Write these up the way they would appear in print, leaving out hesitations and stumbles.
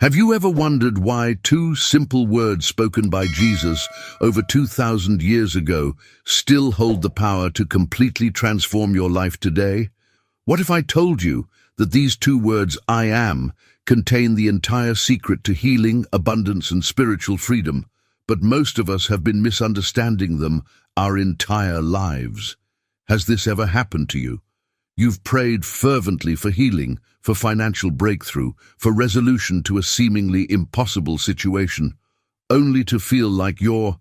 Have you ever wondered why two simple words spoken by Jesus over 2,000 years ago still hold the power to completely transform your life today? What if I told you that these two words, I am, contain the entire secret to healing, abundance, and spiritual freedom, but most of us have been misunderstanding them our entire lives? Has this ever happened to you? You've prayed fervently for healing, for financial breakthrough, for resolution to a seemingly impossible situation, only to feel like your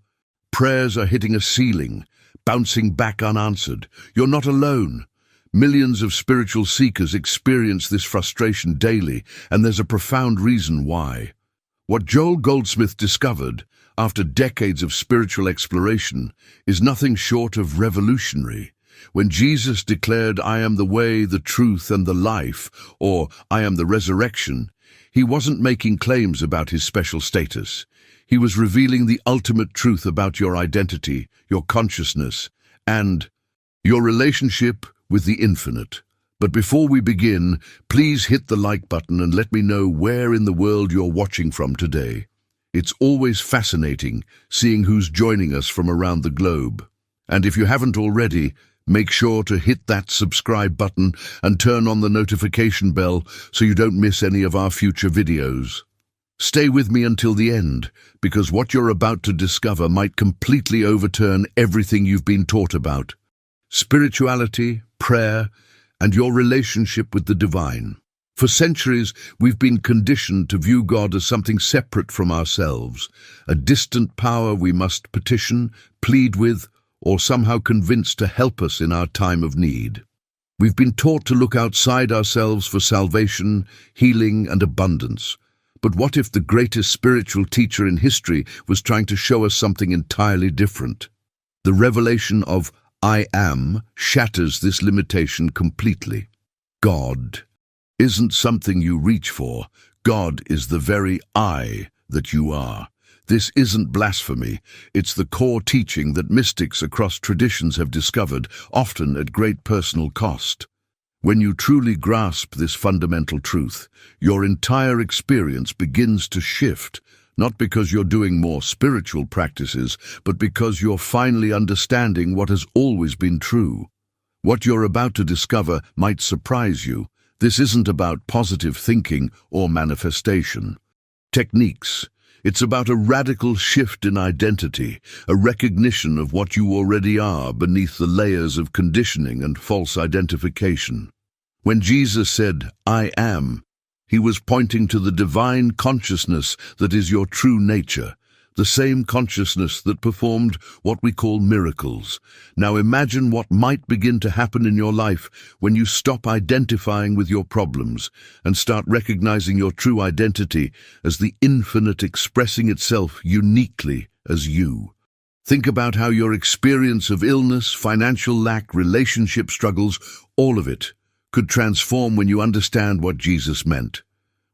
prayers are hitting a ceiling, bouncing back unanswered. You're not alone. Millions of spiritual seekers experience this frustration daily, and there's a profound reason why. What Joel Goldsmith discovered, after decades of spiritual exploration, is nothing short of revolutionary. When Jesus declared, I am the way, the truth, and the life, or I am the resurrection, he wasn't making claims about his special status. He was revealing the ultimate truth about your identity, your consciousness, and your relationship with the infinite. But before we begin, please hit the like button and let me know where in the world you're watching from today. It's always fascinating seeing who's joining us from around the globe. And if you haven't already, make sure to hit that subscribe button and turn on the notification bell so you don't miss any of our future videos. Stay with me until the end, because what you're about to discover might completely overturn everything you've been taught about. Spirituality, prayer, and your relationship with the divine. For centuries, we've been conditioned to view God as something separate from ourselves, a distant power we must petition, plead with, or somehow convinced to help us in our time of need. We've been taught to look outside ourselves for salvation, healing, and abundance. But what if the greatest spiritual teacher in history was trying to show us something entirely different? The revelation of I am shatters this limitation completely. God isn't something you reach for. God is the very I that you are. This isn't blasphemy. It's the core teaching that mystics across traditions have discovered, often at great personal cost. When you truly grasp this fundamental truth, your entire experience begins to shift, not because you're doing more spiritual practices, but because you're finally understanding what has always been true. What you're about to discover might surprise you. This isn't about positive thinking or manifestation techniques. It's about a radical shift in identity, a recognition of what you already are beneath the layers of conditioning and false identification. When Jesus said, I am, he was pointing to the divine consciousness that is your true nature, the same consciousness that performed what we call miracles. Now imagine what might begin to happen in your life when you stop identifying with your problems and start recognizing your true identity as the infinite expressing itself uniquely as you. Think about how your experience of illness, financial lack, relationship struggles, all of it, could transform when you understand what Jesus meant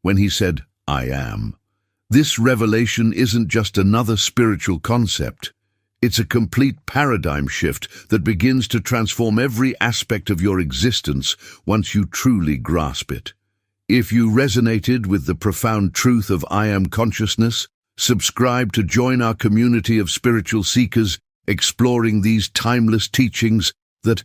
when he said, I am. This revelation isn't just another spiritual concept. It's a complete paradigm shift that begins to transform every aspect of your existence once you truly grasp it. If you resonated with the profound truth of I am consciousness, subscribe to join our community of spiritual seekers exploring these timeless teachings that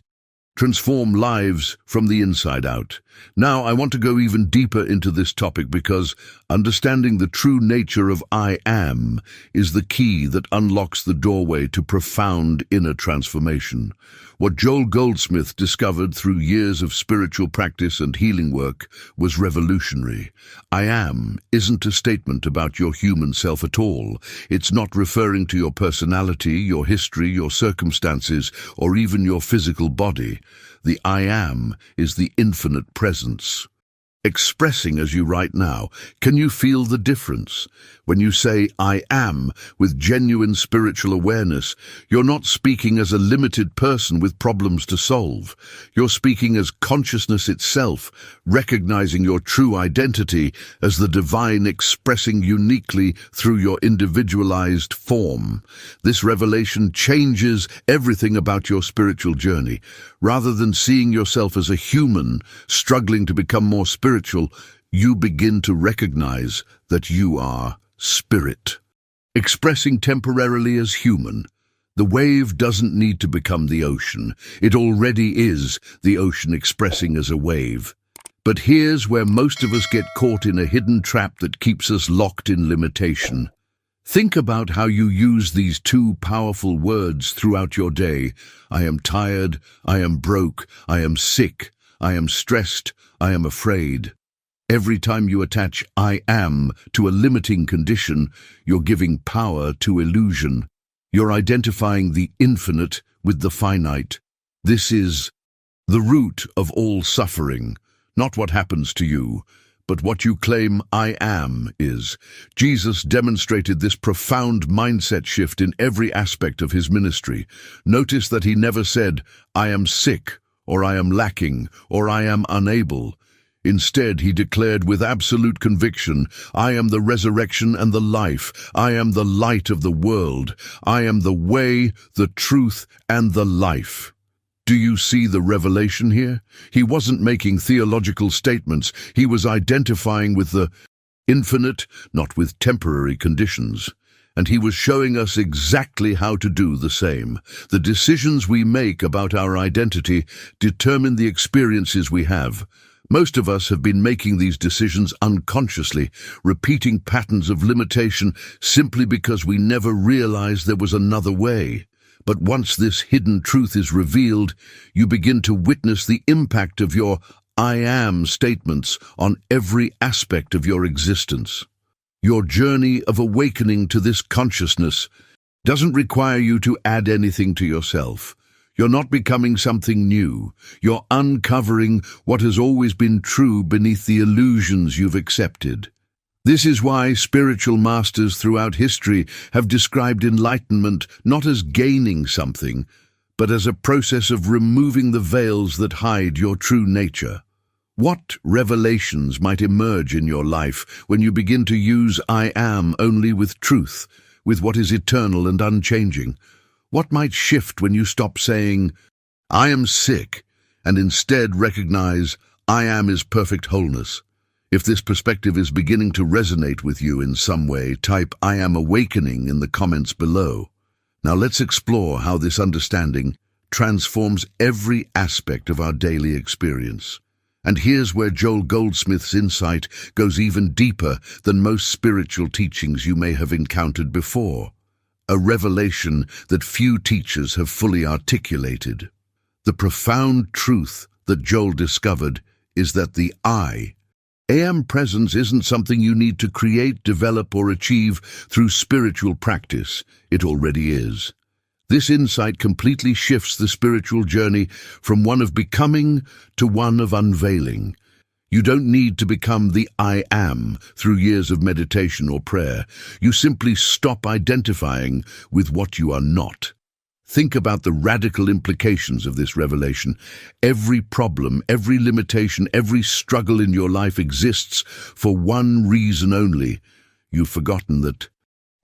transform lives from the inside out. Now, I want to go even deeper into this topic because understanding the true nature of I am is the key that unlocks the doorway to profound inner transformation. What Joel Goldsmith discovered through years of spiritual practice and healing work was revolutionary. I am isn't a statement about your human self at all. It's not referring to your personality, your history, your circumstances, or even your physical body. The I am is the infinite presence, expressing as you right now. Can you feel the difference? When you say I am with genuine spiritual awareness, you're not speaking as a limited person with problems to solve. You're speaking as consciousness itself, recognizing your true identity as the divine expressing uniquely through your individualized form. This revelation changes everything about your spiritual journey. Rather than seeing yourself as a human struggling to become more spiritual, you begin to recognize that you are spirit. Expressing temporarily as human, the wave doesn't need to become the ocean. It already is the ocean expressing as a wave. But here's where most of us get caught in a hidden trap that keeps us locked in limitation. Think about how you use these two powerful words throughout your day. I am tired, I am broke, I am sick, I am stressed, I am afraid. Every time you attach I am to a limiting condition, you're giving power to illusion. You're identifying the infinite with the finite. This is the root of all suffering, not what happens to you, but what you claim I am is. Jesus demonstrated this profound mindset shift in every aspect of his ministry. Notice that he never said, I am sick, or I am lacking, or I am unable. Instead, he declared with absolute conviction, I am the resurrection and the life. I am the light of the world. I am the way, the truth, and the life. Do you see the revelation here? He wasn't making theological statements. He was identifying with the infinite, not with temporary conditions. And he was showing us exactly how to do the same. The decisions we make about our identity determine the experiences we have. Most of us have been making these decisions unconsciously, repeating patterns of limitation simply because we never realized there was another way. But once this hidden truth is revealed, you begin to witness the impact of your I am statements on every aspect of your existence. Your journey of awakening to this consciousness doesn't require you to add anything to yourself. You're not becoming something new. You're uncovering what has always been true beneath the illusions you've accepted. This is why spiritual masters throughout history have described enlightenment not as gaining something, but as a process of removing the veils that hide your true nature. What revelations might emerge in your life when you begin to use I am only with truth, with what is eternal and unchanging? What might shift when you stop saying, I am sick, and instead recognize, I am is perfect wholeness? If this perspective is beginning to resonate with you in some way, type I am awakening in the comments below. Now let's explore how this understanding transforms every aspect of our daily experience. And here's where Joel Goldsmith's insight goes even deeper than most spiritual teachings you may have encountered before. A revelation that few teachers have fully articulated. The profound truth that Joel discovered is that the I am presence isn't something you need to create, develop, or achieve through spiritual practice. It already is. This insight completely shifts the spiritual journey from one of becoming to one of unveiling. You don't need to become the I am through years of meditation or prayer. You simply stop identifying with what you are not. Think about the radical implications of this revelation. Every problem, every limitation, every struggle in your life exists for one reason only. You've forgotten that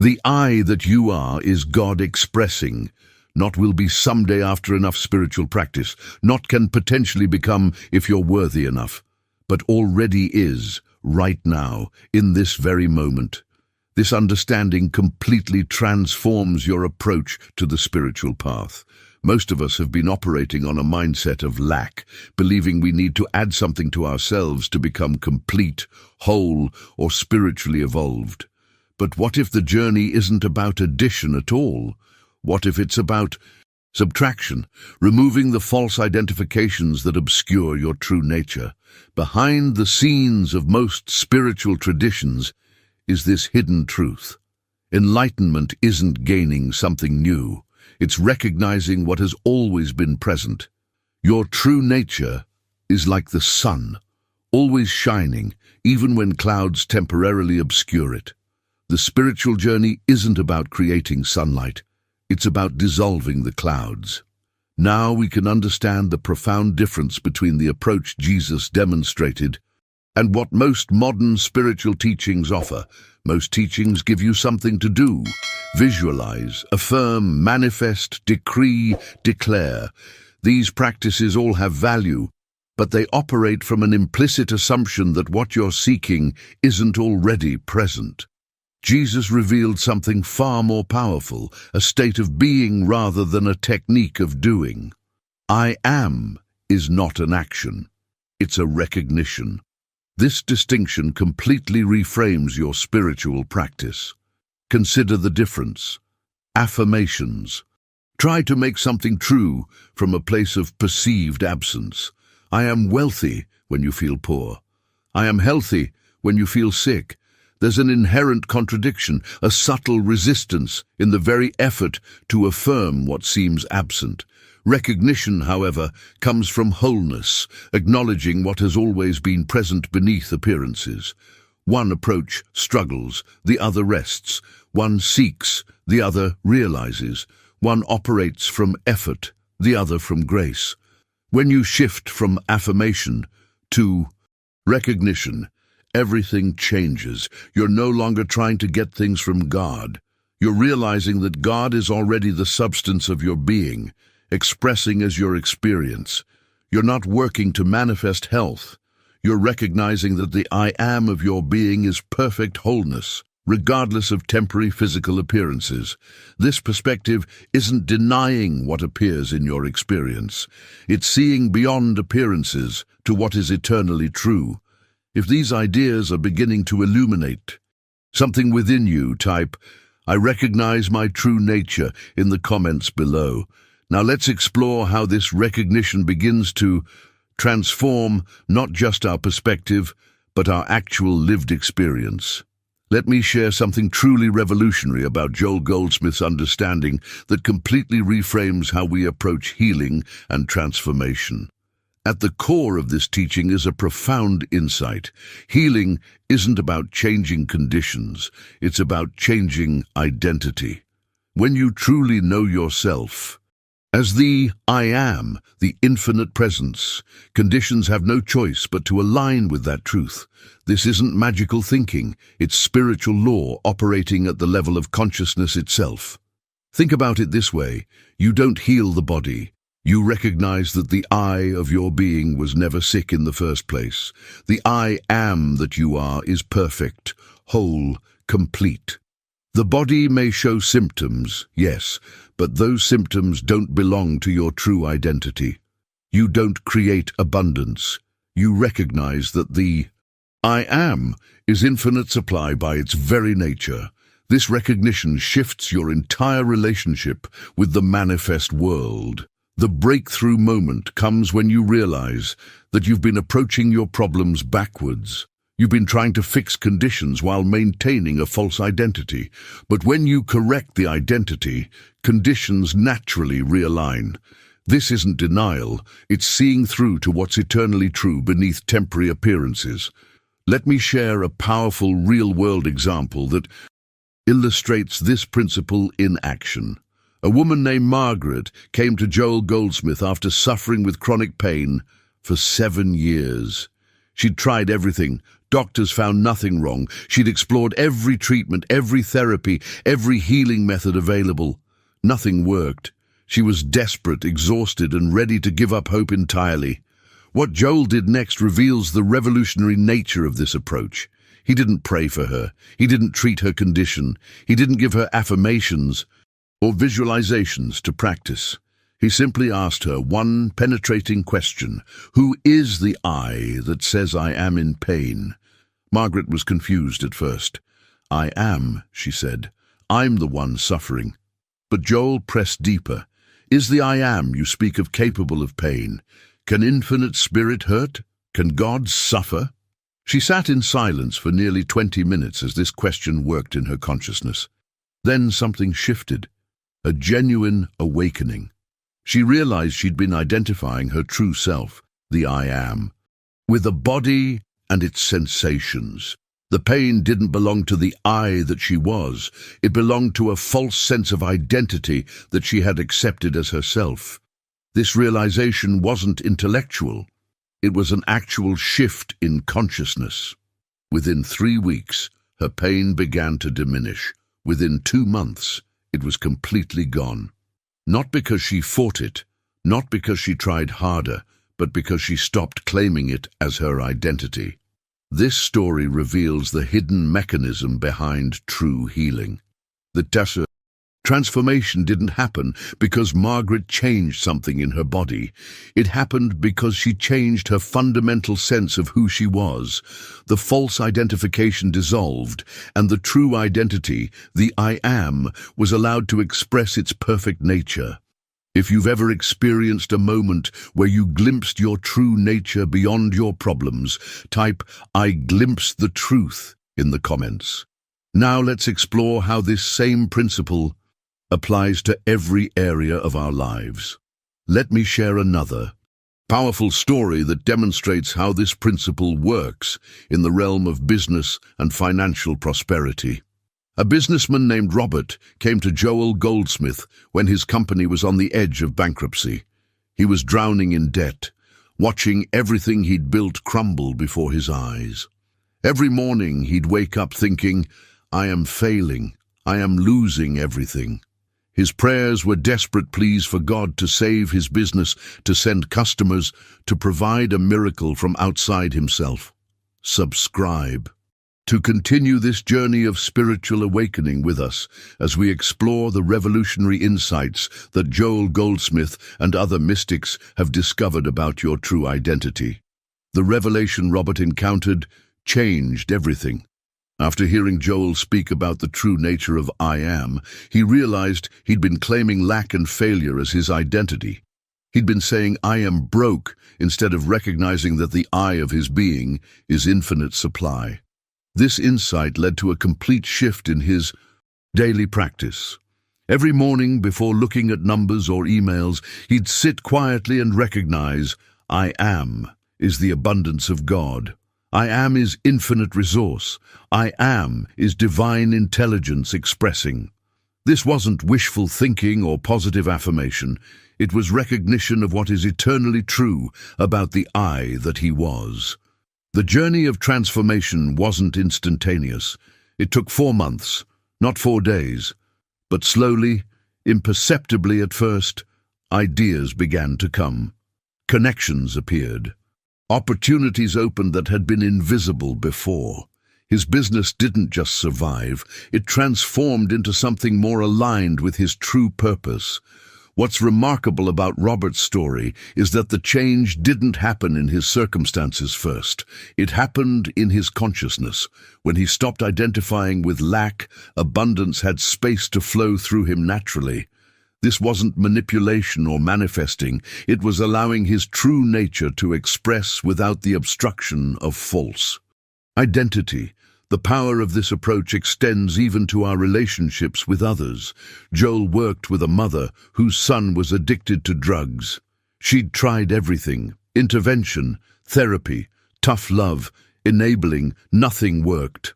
the I that you are is God expressing. Not will be someday after enough spiritual practice. Not can potentially become if you're worthy enough. But already is, right now, in this very moment. This understanding completely transforms your approach to the spiritual path. Most of us have been operating on a mindset of lack, believing we need to add something to ourselves to become complete, whole, or spiritually evolved. But what if the journey isn't about addition at all? What if it's about subtraction, removing the false identifications that obscure your true nature? Behind the scenes of most spiritual traditions is this hidden truth. Enlightenment isn't gaining something new. It's recognizing what has always been present. Your true nature is like the sun, always shining, even when clouds temporarily obscure it. The spiritual journey isn't about creating sunlight. It's about dissolving the clouds. Now we can understand the profound difference between the approach Jesus demonstrated and what most modern spiritual teachings offer. Most teachings give you something to do. Visualize, affirm, manifest, decree, declare. These practices all have value, but they operate from an implicit assumption that what you're seeking isn't already present. Jesus revealed something far more powerful, a state of being rather than a technique of doing. I am is not an action. It's a recognition. This distinction completely reframes your spiritual practice. Consider the difference. Affirmations. Try to make something true from a place of perceived absence. I am wealthy when you feel poor. I am healthy when you feel sick. There's an inherent contradiction, a subtle resistance in the very effort to affirm what seems absent. Recognition, however, comes from wholeness, acknowledging what has always been present beneath appearances. One approach struggles, the other rests. One seeks, the other realizes. One operates from effort, the other from grace. When you shift from affirmation to recognition, everything changes. You're no longer trying to get things from God. You're realizing that God is already the substance of your being, expressing as your experience. You're not working to manifest health. You're recognizing that the I am of your being is perfect wholeness, regardless of temporary physical appearances. This perspective isn't denying what appears in your experience. It's seeing beyond appearances to what is eternally true. If these ideas are beginning to illuminate something within you, type, "I recognize my true nature" in the comments below. Now let's explore how this recognition begins to transform not just our perspective, but our actual lived experience. Let me share something truly revolutionary about Joel Goldsmith's understanding that completely reframes how we approach healing and transformation. At the core of this teaching is a profound insight. Healing isn't about changing conditions, it's about changing identity. When you truly know yourself as the I am, the infinite presence, conditions have no choice but to align with that truth. This isn't magical thinking, it's spiritual law operating at the level of consciousness itself. Think about it this way: you don't heal the body. You recognize that the I of your being was never sick in the first place. The I am that you are is perfect, whole, complete. The body may show symptoms, yes, but those symptoms don't belong to your true identity. You don't create abundance. You recognize that the I am is infinite supply by its very nature. This recognition shifts your entire relationship with the manifest world. The breakthrough moment comes when you realize that you've been approaching your problems backwards. You've been trying to fix conditions while maintaining a false identity. But when you correct the identity, conditions naturally realign. This isn't denial, it's seeing through to what's eternally true beneath temporary appearances. Let me share a powerful real-world example that illustrates this principle in action. A woman named Margaret came to Joel Goldsmith after suffering with chronic pain for 7 years. She'd tried everything. Doctors found nothing wrong. She'd explored every treatment, every therapy, every healing method available. Nothing worked. She was desperate, exhausted, and ready to give up hope entirely. What Joel did next reveals the revolutionary nature of this approach. He didn't pray for her. He didn't treat her condition. He didn't give her affirmations or visualizations to practice. He simply asked her one penetrating question: who is the I that says I am in pain? Margaret was confused at first. I am, she said. I'm the one suffering. But Joel pressed deeper. Is the I am you speak of capable of pain? Can infinite spirit hurt? Can God suffer? She sat in silence for nearly 20 minutes as this question worked in her consciousness. Then something shifted. A genuine awakening. She realized she'd been identifying her true self, the I am, with a body and its sensations. The pain didn't belong to the I that she was. It belonged to a false sense of identity that she had accepted as herself. This realization wasn't intellectual. It was an actual shift in consciousness. Within 3 weeks, her pain began to diminish. Within 2 months, it was completely gone. Not because she fought it, not because she tried harder, but because she stopped claiming it as her identity. This story reveals the hidden mechanism behind true healing. The transformation didn't happen because Margaret changed something in her body. It happened because she changed her fundamental sense of who she was. The false identification dissolved, and the true identity, the I am, was allowed to express its perfect nature. If you've ever experienced a moment where you glimpsed your true nature beyond your problems, type "I glimpsed the truth" in the comments. Now let's explore how this same principle applies to every area of our lives. Let me share another powerful story that demonstrates how this principle works in the realm of business and financial prosperity. A businessman named Robert came to Joel Goldsmith when his company was on the edge of bankruptcy. He was drowning in debt, watching everything he'd built crumble before his eyes. Every morning he'd wake up thinking, "I am failing, I am losing everything." His prayers were desperate pleas for God to save his business, to send customers, to provide a miracle from outside himself. Subscribe to continue this journey of spiritual awakening with us as we explore the revolutionary insights that Joel Goldsmith and other mystics have discovered about your true identity. The revelation Robert encountered changed everything. After hearing Joel speak about the true nature of I am, he realized he'd been claiming lack and failure as his identity. He'd been saying "I am broke" instead of recognizing that the I of his being is infinite supply. This insight led to a complete shift in his daily practice. Every morning, before looking at numbers or emails, he'd sit quietly and recognize, "I am is the abundance of God. I am is infinite resource. I am is divine intelligence expressing." This wasn't wishful thinking or positive affirmation. It was recognition of what is eternally true about the I that he was. The journey of transformation wasn't instantaneous. It took 4 months, not 4 days. But slowly, imperceptibly at first, ideas began to come. Connections appeared. Opportunities opened that had been invisible before. His business didn't just survive, it transformed into something more aligned with his true purpose. What's remarkable about Robert's story is that the change didn't happen in his circumstances first. It happened in his consciousness. When he stopped identifying with lack, abundance had space to flow through him naturally. This wasn't manipulation or manifesting, it was allowing his true nature to express without the obstruction of false identity. The power of this approach extends even to our relationships with others. Joel worked with a mother whose son was addicted to drugs. She'd tried everything: intervention, therapy, tough love, enabling. Nothing worked.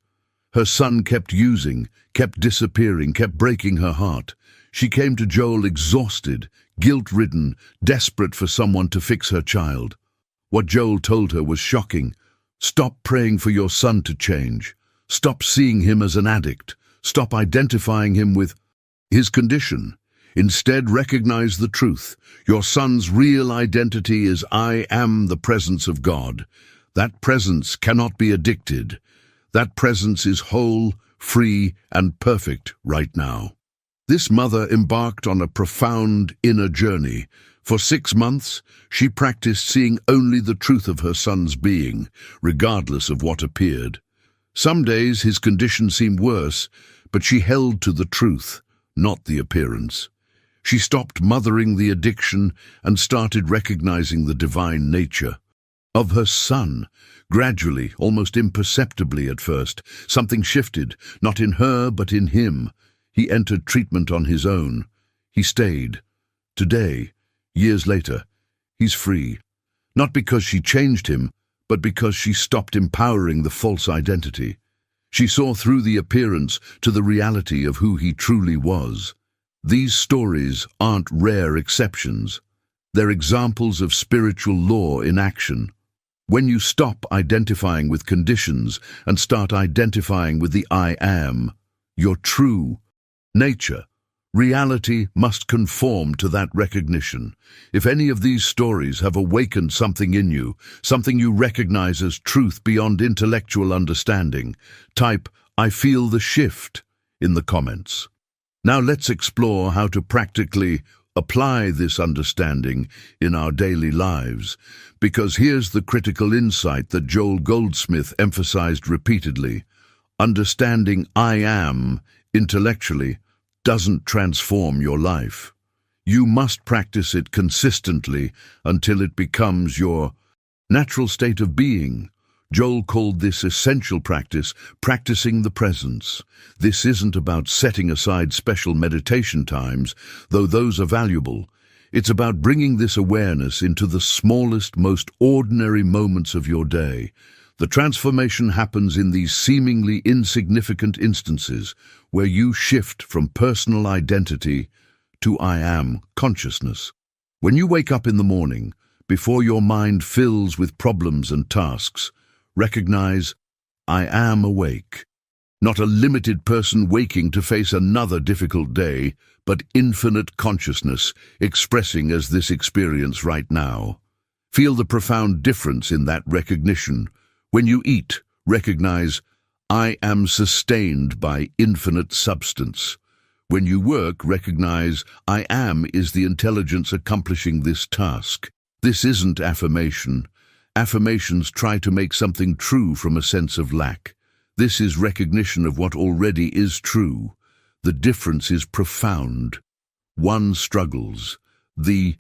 Her son kept using, kept disappearing, kept breaking her heart. She came to Joel exhausted, guilt-ridden, desperate for someone to fix her child. What Joel told her was shocking. Stop praying for your son to change. Stop seeing him as an addict. Stop identifying him with his condition. Instead, recognize the truth. Your son's real identity is "I am the presence of God." That presence cannot be addicted. That presence is whole, free, and perfect right now. This mother embarked on a profound inner journey. For 6 months, she practiced seeing only the truth of her son's being, regardless of what appeared. Some days his condition seemed worse, but she held to the truth, not the appearance. She stopped mothering the addiction and started recognizing the divine nature of her son. Gradually, almost imperceptibly at first, something shifted, not in her but in him. He entered treatment on his own. He stayed. Today, years later, he's free. Not because she changed him, but because she stopped empowering the false identity. She saw through the appearance to the reality of who he truly was. These stories aren't rare exceptions. They're examples of spiritual law in action. When you stop identifying with conditions and start identifying with the I am, your true nature, Reality must conform to that recognition. If any of these stories have awakened something in you, something you recognize as truth beyond intellectual understanding, type "I feel the shift" in the comments. Now let's explore how to practically apply this understanding in our daily lives, because here's the critical insight that Joel Goldsmith emphasized repeatedly. Understanding "I am" intellectually doesn't transform your life. You must practice it consistently until it becomes your natural state of being. Joel called this essential practice practicing the presence. This isn't about setting aside special meditation times, though those are valuable. It's about bringing this awareness into the smallest, most ordinary moments of your day. The transformation happens in these seemingly insignificant instances where you shift from personal identity to "I am" consciousness. When you wake up in the morning, before your mind fills with problems and tasks, recognize "I am awake." Not a limited person waking to face another difficult day, but infinite consciousness expressing as this experience right now. Feel the profound difference in that recognition. When you eat, recognize "I am sustained by infinite substance." When you work, recognize "I am" is the intelligence accomplishing this task. This isn't affirmation. Affirmations try to make something true from a sense of lack. This is recognition of what already is true. The difference is profound. One struggles, the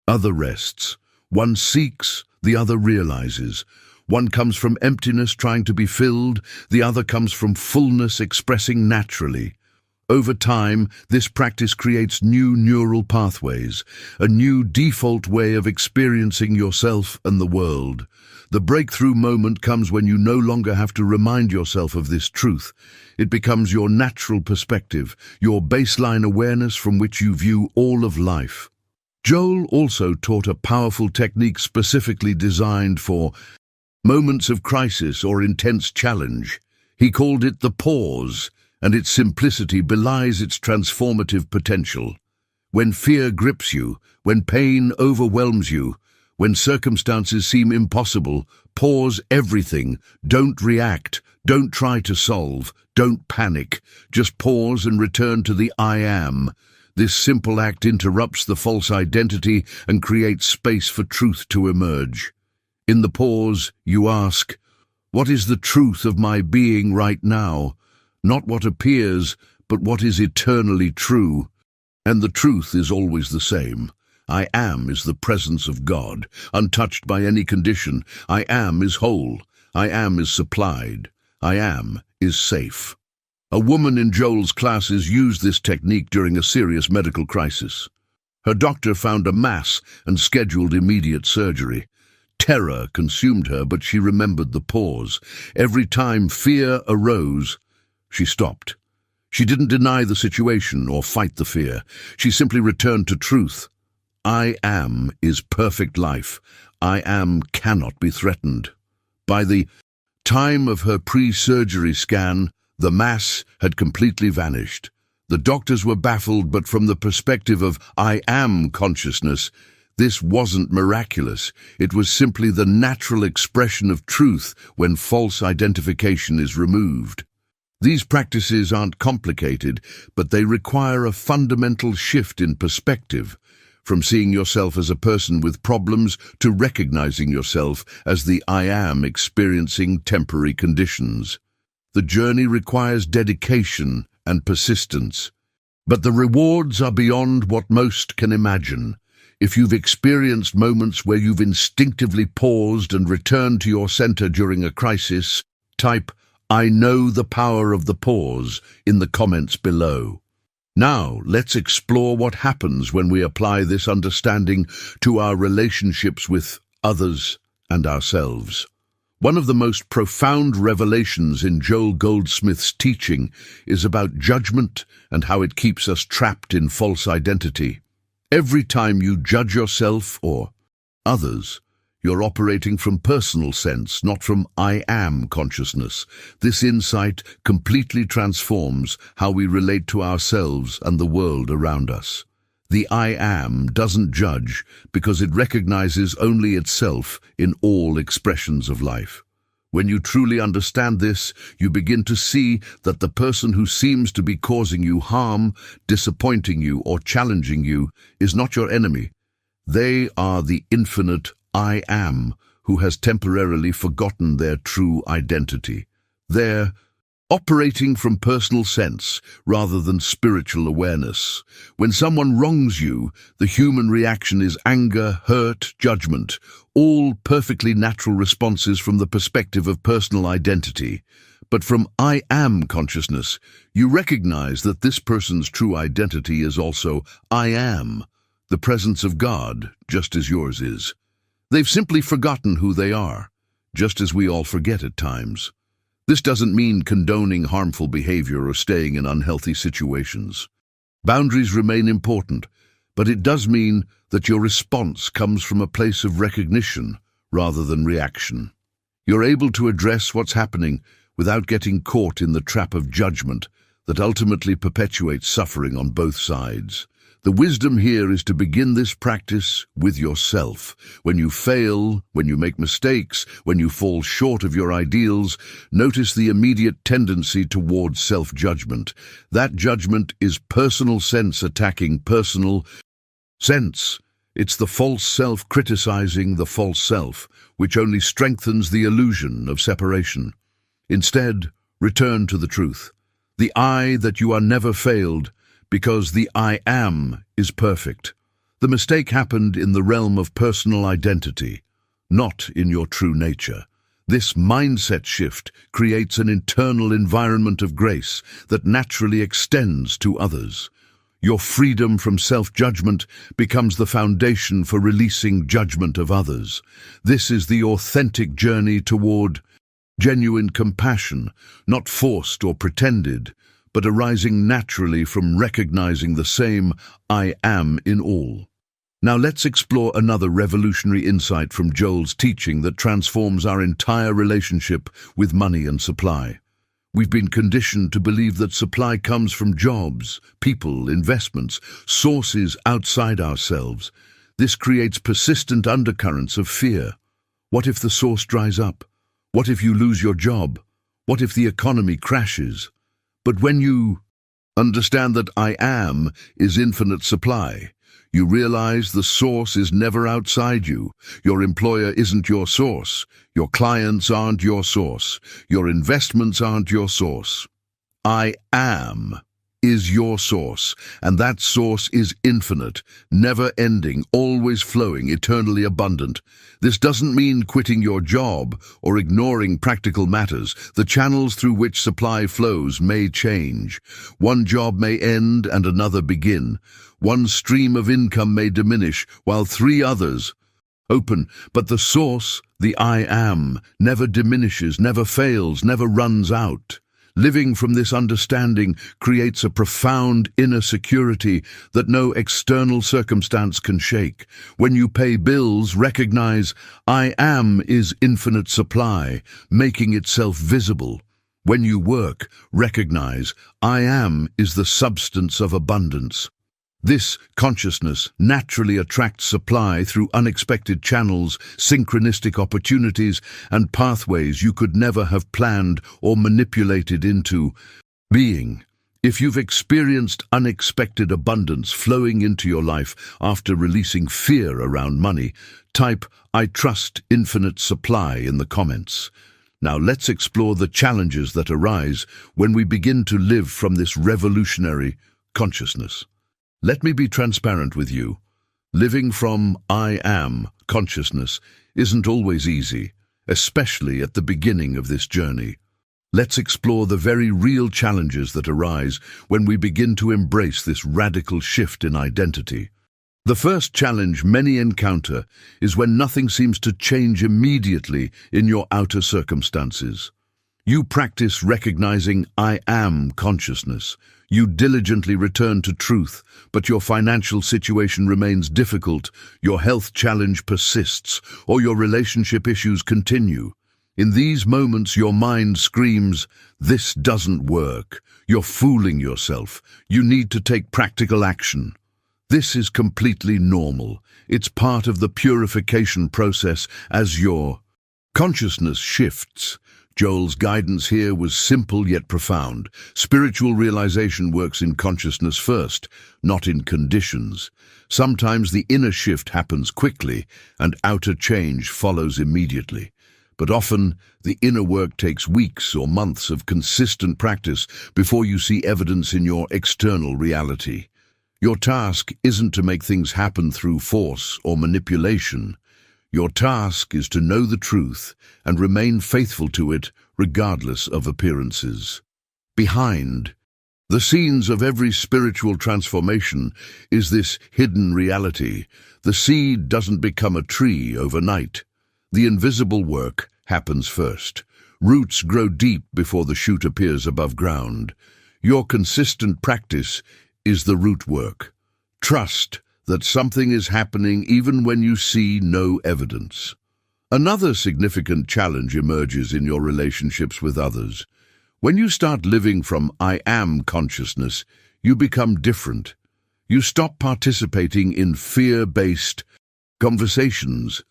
other rests. One seeks, the other realizes. One comes from emptiness trying to be filled, the other comes from fullness expressing naturally. Over time, this practice creates new neural pathways, a new default way of experiencing yourself and the world. The breakthrough moment comes when you no longer have to remind yourself of this truth. It becomes your natural perspective, your baseline awareness from which you view all of life. Joel also taught a powerful technique specifically designed for moments of crisis or intense challenge. He called it the pause, and its simplicity belies its transformative potential. When fear grips you, when pain overwhelms you, when circumstances seem impossible, pause everything. Don't react. Don't try to solve. Don't panic. Just pause and return to the "I am." This simple act interrupts the false identity and creates space for truth to emerge. In the pause, you ask, "What is the truth of my being right now?" Not what appears, but what is eternally true. And the truth is always the same. "I am" is the presence of God, untouched by any condition. "I am" is whole. "I am" is supplied. "I am" is safe. A woman in Joel's classes used this technique during a serious medical crisis. Her doctor found a mass and scheduled immediate surgery. Terror consumed her, but she remembered the pause. Every time fear arose, she stopped. She didn't deny the situation or fight the fear. She simply returned to truth. "I am" is perfect life. "I am" cannot be threatened. By the time of her pre-surgery scan, the mass had completely vanished. The doctors were baffled, but from the perspective of "I am" consciousness, this wasn't miraculous. It was simply the natural expression of truth when false identification is removed. These practices aren't complicated, but they require a fundamental shift in perspective, from seeing yourself as a person with problems to recognizing yourself as the "I am" experiencing temporary conditions. The journey requires dedication and persistence, but the rewards are beyond what most can imagine. If you've experienced moments where you've instinctively paused and returned to your center during a crisis, type "I know the power of the pause" in the comments below. Now, let's explore what happens when we apply this understanding to our relationships with others and ourselves. One of the most profound revelations in Joel Goldsmith's teaching is about judgment and how it keeps us trapped in false identity. Every time you judge yourself or others, You're operating from personal sense, not from I am consciousness. This insight completely transforms how we relate to ourselves and the world around us. The I am doesn't judge because it recognizes only itself in all expressions of life. When you truly understand this, you begin to see that the person who seems to be causing you harm, disappointing you, or challenging you is not your enemy. They are the infinite I am who has temporarily forgotten their true identity. They're operating from personal sense rather than spiritual awareness. When someone wrongs you, the human reaction is anger, hurt, judgment, all perfectly natural responses from the perspective of personal identity. But from I am consciousness, you recognize that this person's true identity is also I am, the presence of God, just as yours is. They've simply forgotten who they are, just as we all forget at times. This doesn't mean condoning harmful behavior or staying in unhealthy situations. Boundaries remain important, but it does mean that your response comes from a place of recognition rather than reaction. You're able to address what's happening without getting caught in the trap of judgment that ultimately perpetuates suffering on both sides. The wisdom here is to begin this practice with yourself. When you fail, when you make mistakes, when you fall short of your ideals, notice the immediate tendency towards self-judgment. That judgment is personal sense attacking personal sense. It's the false self criticizing the false self, which only strengthens the illusion of separation. Instead, return to the truth. The I that you are never failed, because the I am is perfect. The mistake happened in the realm of personal identity, not in your true nature. This mindset shift creates an internal environment of grace that naturally extends to others. Your freedom from self-judgment becomes the foundation for releasing judgment of others. This is the authentic journey toward genuine compassion, not forced or pretended, but arising naturally from recognizing the same I am in all. Now let's explore another revolutionary insight from Joel's teaching that transforms our entire relationship with money and supply. We've been conditioned to believe that supply comes from jobs, people, investments, sources outside ourselves. This creates persistent undercurrents of fear. What if the source dries up? What if you lose your job? What if the economy crashes? But when you understand that I am is infinite supply, you realize the source is never outside you. Your employer isn't your source. Your clients aren't your source. Your investments aren't your source. I am is your source, and that source is infinite, never-ending, always flowing, eternally abundant. This doesn't mean quitting your job or ignoring practical matters. The channels through which supply flows may change. One job may end and another begin. One stream of income may diminish, while three others open, but the source, the I am, never diminishes, never fails, never runs out. Living from this understanding creates a profound inner security that no external circumstance can shake. When you pay bills, recognize I am is infinite supply, making itself visible. When you work, recognize I am is the substance of abundance. This consciousness naturally attracts supply through unexpected channels, synchronistic opportunities, and pathways you could never have planned or manipulated into being. If you've experienced unexpected abundance flowing into your life after releasing fear around money, type "I trust infinite supply" in the comments. Now let's explore the challenges that arise when we begin to live from this revolutionary consciousness. Let me be transparent with you. Living from I am consciousness isn't always easy, especially at the beginning of this journey. Let's explore the very real challenges that arise when we begin to embrace this radical shift in identity. The first challenge many encounter is when nothing seems to change immediately in your outer circumstances. You practice recognizing I am consciousness. You diligently return to truth, but your financial situation remains difficult, your health challenge persists, or your relationship issues continue. In these moments, your mind screams, "This doesn't work. You're fooling yourself. You need to take practical action." This is completely normal. It's part of the purification process as your consciousness shifts. Joel's guidance here was simple yet profound. Spiritual realization works in consciousness first, not in conditions. Sometimes the inner shift happens quickly and outer change follows immediately. But often, the inner work takes weeks or months of consistent practice before you see evidence in your external reality. Your task isn't to make things happen through force or manipulation. Your task is to know the truth and remain faithful to it regardless of appearances. Behind the scenes of every spiritual transformation is this hidden reality. The seed doesn't become a tree overnight. The invisible work happens first. Roots grow deep before the shoot appears above ground. Your consistent practice is the root work. Trust that something is happening even when you see no evidence. Another significant challenge emerges in your relationships with others. When you start living from I am consciousness, you become different. You stop participating in fear-based conversations.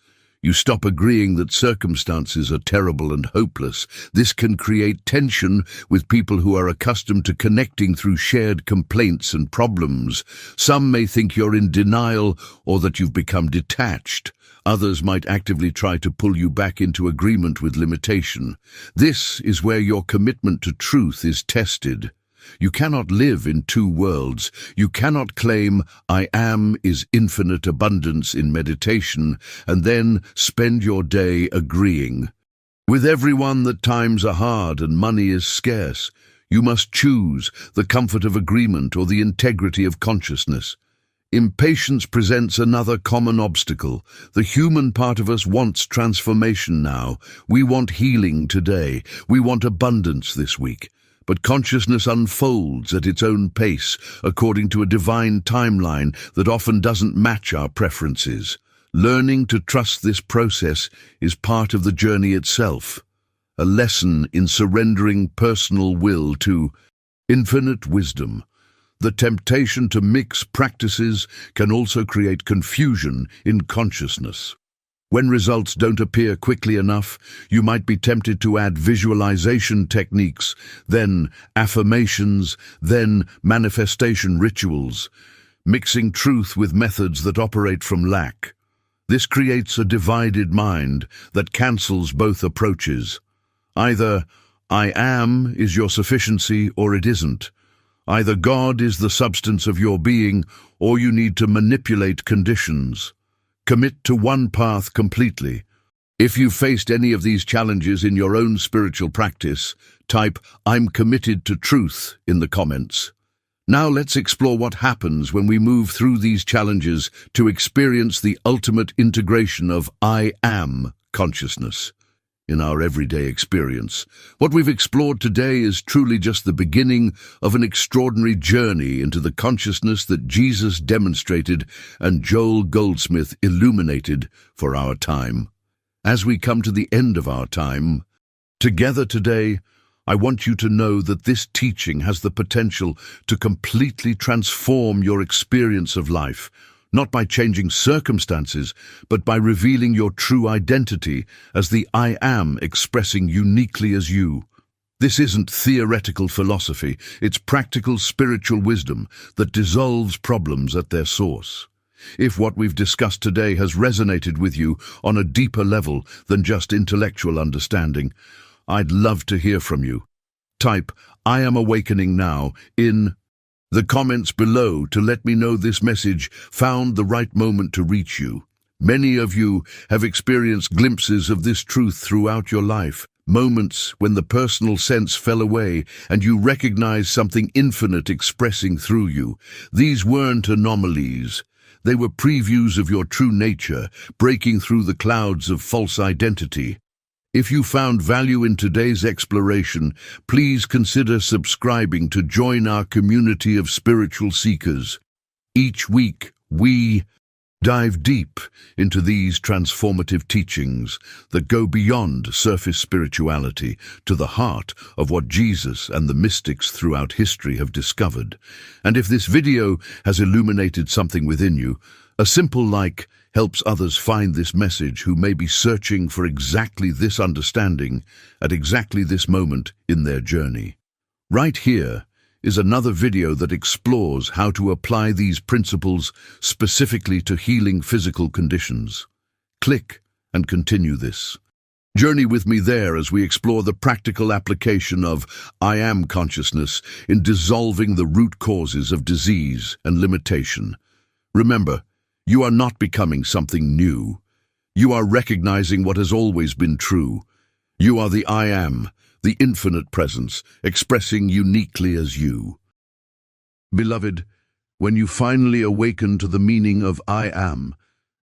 You stop agreeing that circumstances are terrible and hopeless. This can create tension with people who are accustomed to connecting through shared complaints and problems. Some may think you're in denial or that you've become detached. Others might actively try to pull you back into agreement with limitation. This is where your commitment to truth is tested. You cannot live in two worlds. You cannot claim I am is infinite abundance in meditation and then spend your day agreeing with everyone that times are hard and money is scarce. You must choose the comfort of agreement or the integrity of consciousness. Impatience presents another common obstacle. The human part of us wants transformation now. We want healing today. We want abundance this week. But consciousness unfolds at its own pace, according to a divine timeline that often doesn't match our preferences. Learning to trust this process is part of the journey itself, a lesson in surrendering personal will to infinite wisdom. The temptation to mix practices can also create confusion in consciousness. When results don't appear quickly enough, you might be tempted to add visualization techniques, then affirmations, then manifestation rituals, mixing truth with methods that operate from lack. This creates a divided mind that cancels both approaches. Either I am is your sufficiency or it isn't. Either God is the substance of your being or you need to manipulate conditions. Commit to one path completely. If you've faced any of these challenges in your own spiritual practice, type "I'm committed to truth" in the comments. Now let's explore what happens when we move through these challenges to experience the ultimate integration of I am consciousness in our everyday experience. What we've explored today is truly just the beginning of an extraordinary journey into the consciousness that Jesus demonstrated and Joel Goldsmith illuminated for our time. As we come to the end of our time together today, I want you to know that this teaching has the potential to completely transform your experience of life, not by changing circumstances, but by revealing your true identity as the I am expressing uniquely as you. This isn't theoretical philosophy, it's practical spiritual wisdom that dissolves problems at their source. If what we've discussed today has resonated with you on a deeper level than just intellectual understanding, I'd love to hear from you. Type "I am awakening now" in the comments below to let me know this message found the right moment to reach you. Many of you have experienced glimpses of this truth throughout your life, moments when the personal sense fell away and you recognized something infinite expressing through you. These weren't anomalies. They were previews of your true nature, breaking through the clouds of false identity. If you found value in today's exploration, please consider subscribing to join our community of spiritual seekers. Each week, we dive deep into these transformative teachings that go beyond surface spirituality to the heart of what Jesus and the mystics throughout history have discovered. And if this video has illuminated something within you, a simple like helps others find this message who may be searching for exactly this understanding at exactly this moment in their journey. Right here is another video that explores how to apply these principles specifically to healing physical conditions. Click and continue this. Journey with me there as we explore the practical application of I Am consciousness in dissolving the root causes of disease and limitation. Remember, you are not becoming something new. You are recognizing what has always been true. You are the I Am, the infinite presence, expressing uniquely as you. Beloved, when you finally awaken to the meaning of I Am,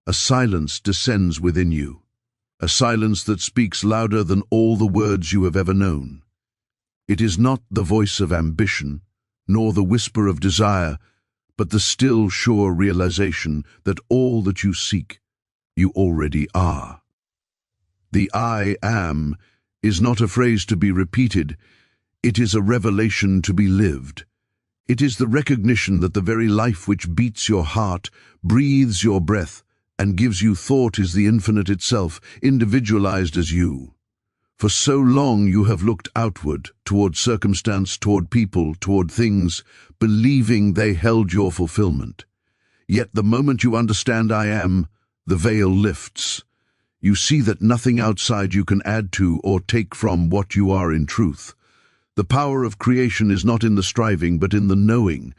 a silence descends within you, a silence that speaks louder than all the words you have ever known. It is not the voice of ambition, nor the whisper of desire, but the still, sure realization that all that you seek, you already are. The I Am is not a phrase to be repeated, it is a revelation to be lived. It is the recognition that the very life which beats your heart, breathes your breath, and gives you thought is the infinite itself, individualized as you. For so long you have looked outward, toward circumstance, toward people, toward things, believing they held your fulfillment. Yet the moment you understand I Am, the veil lifts. You see that nothing outside you can add to or take from what you are in truth. The power of creation is not in the striving, but in the knowing.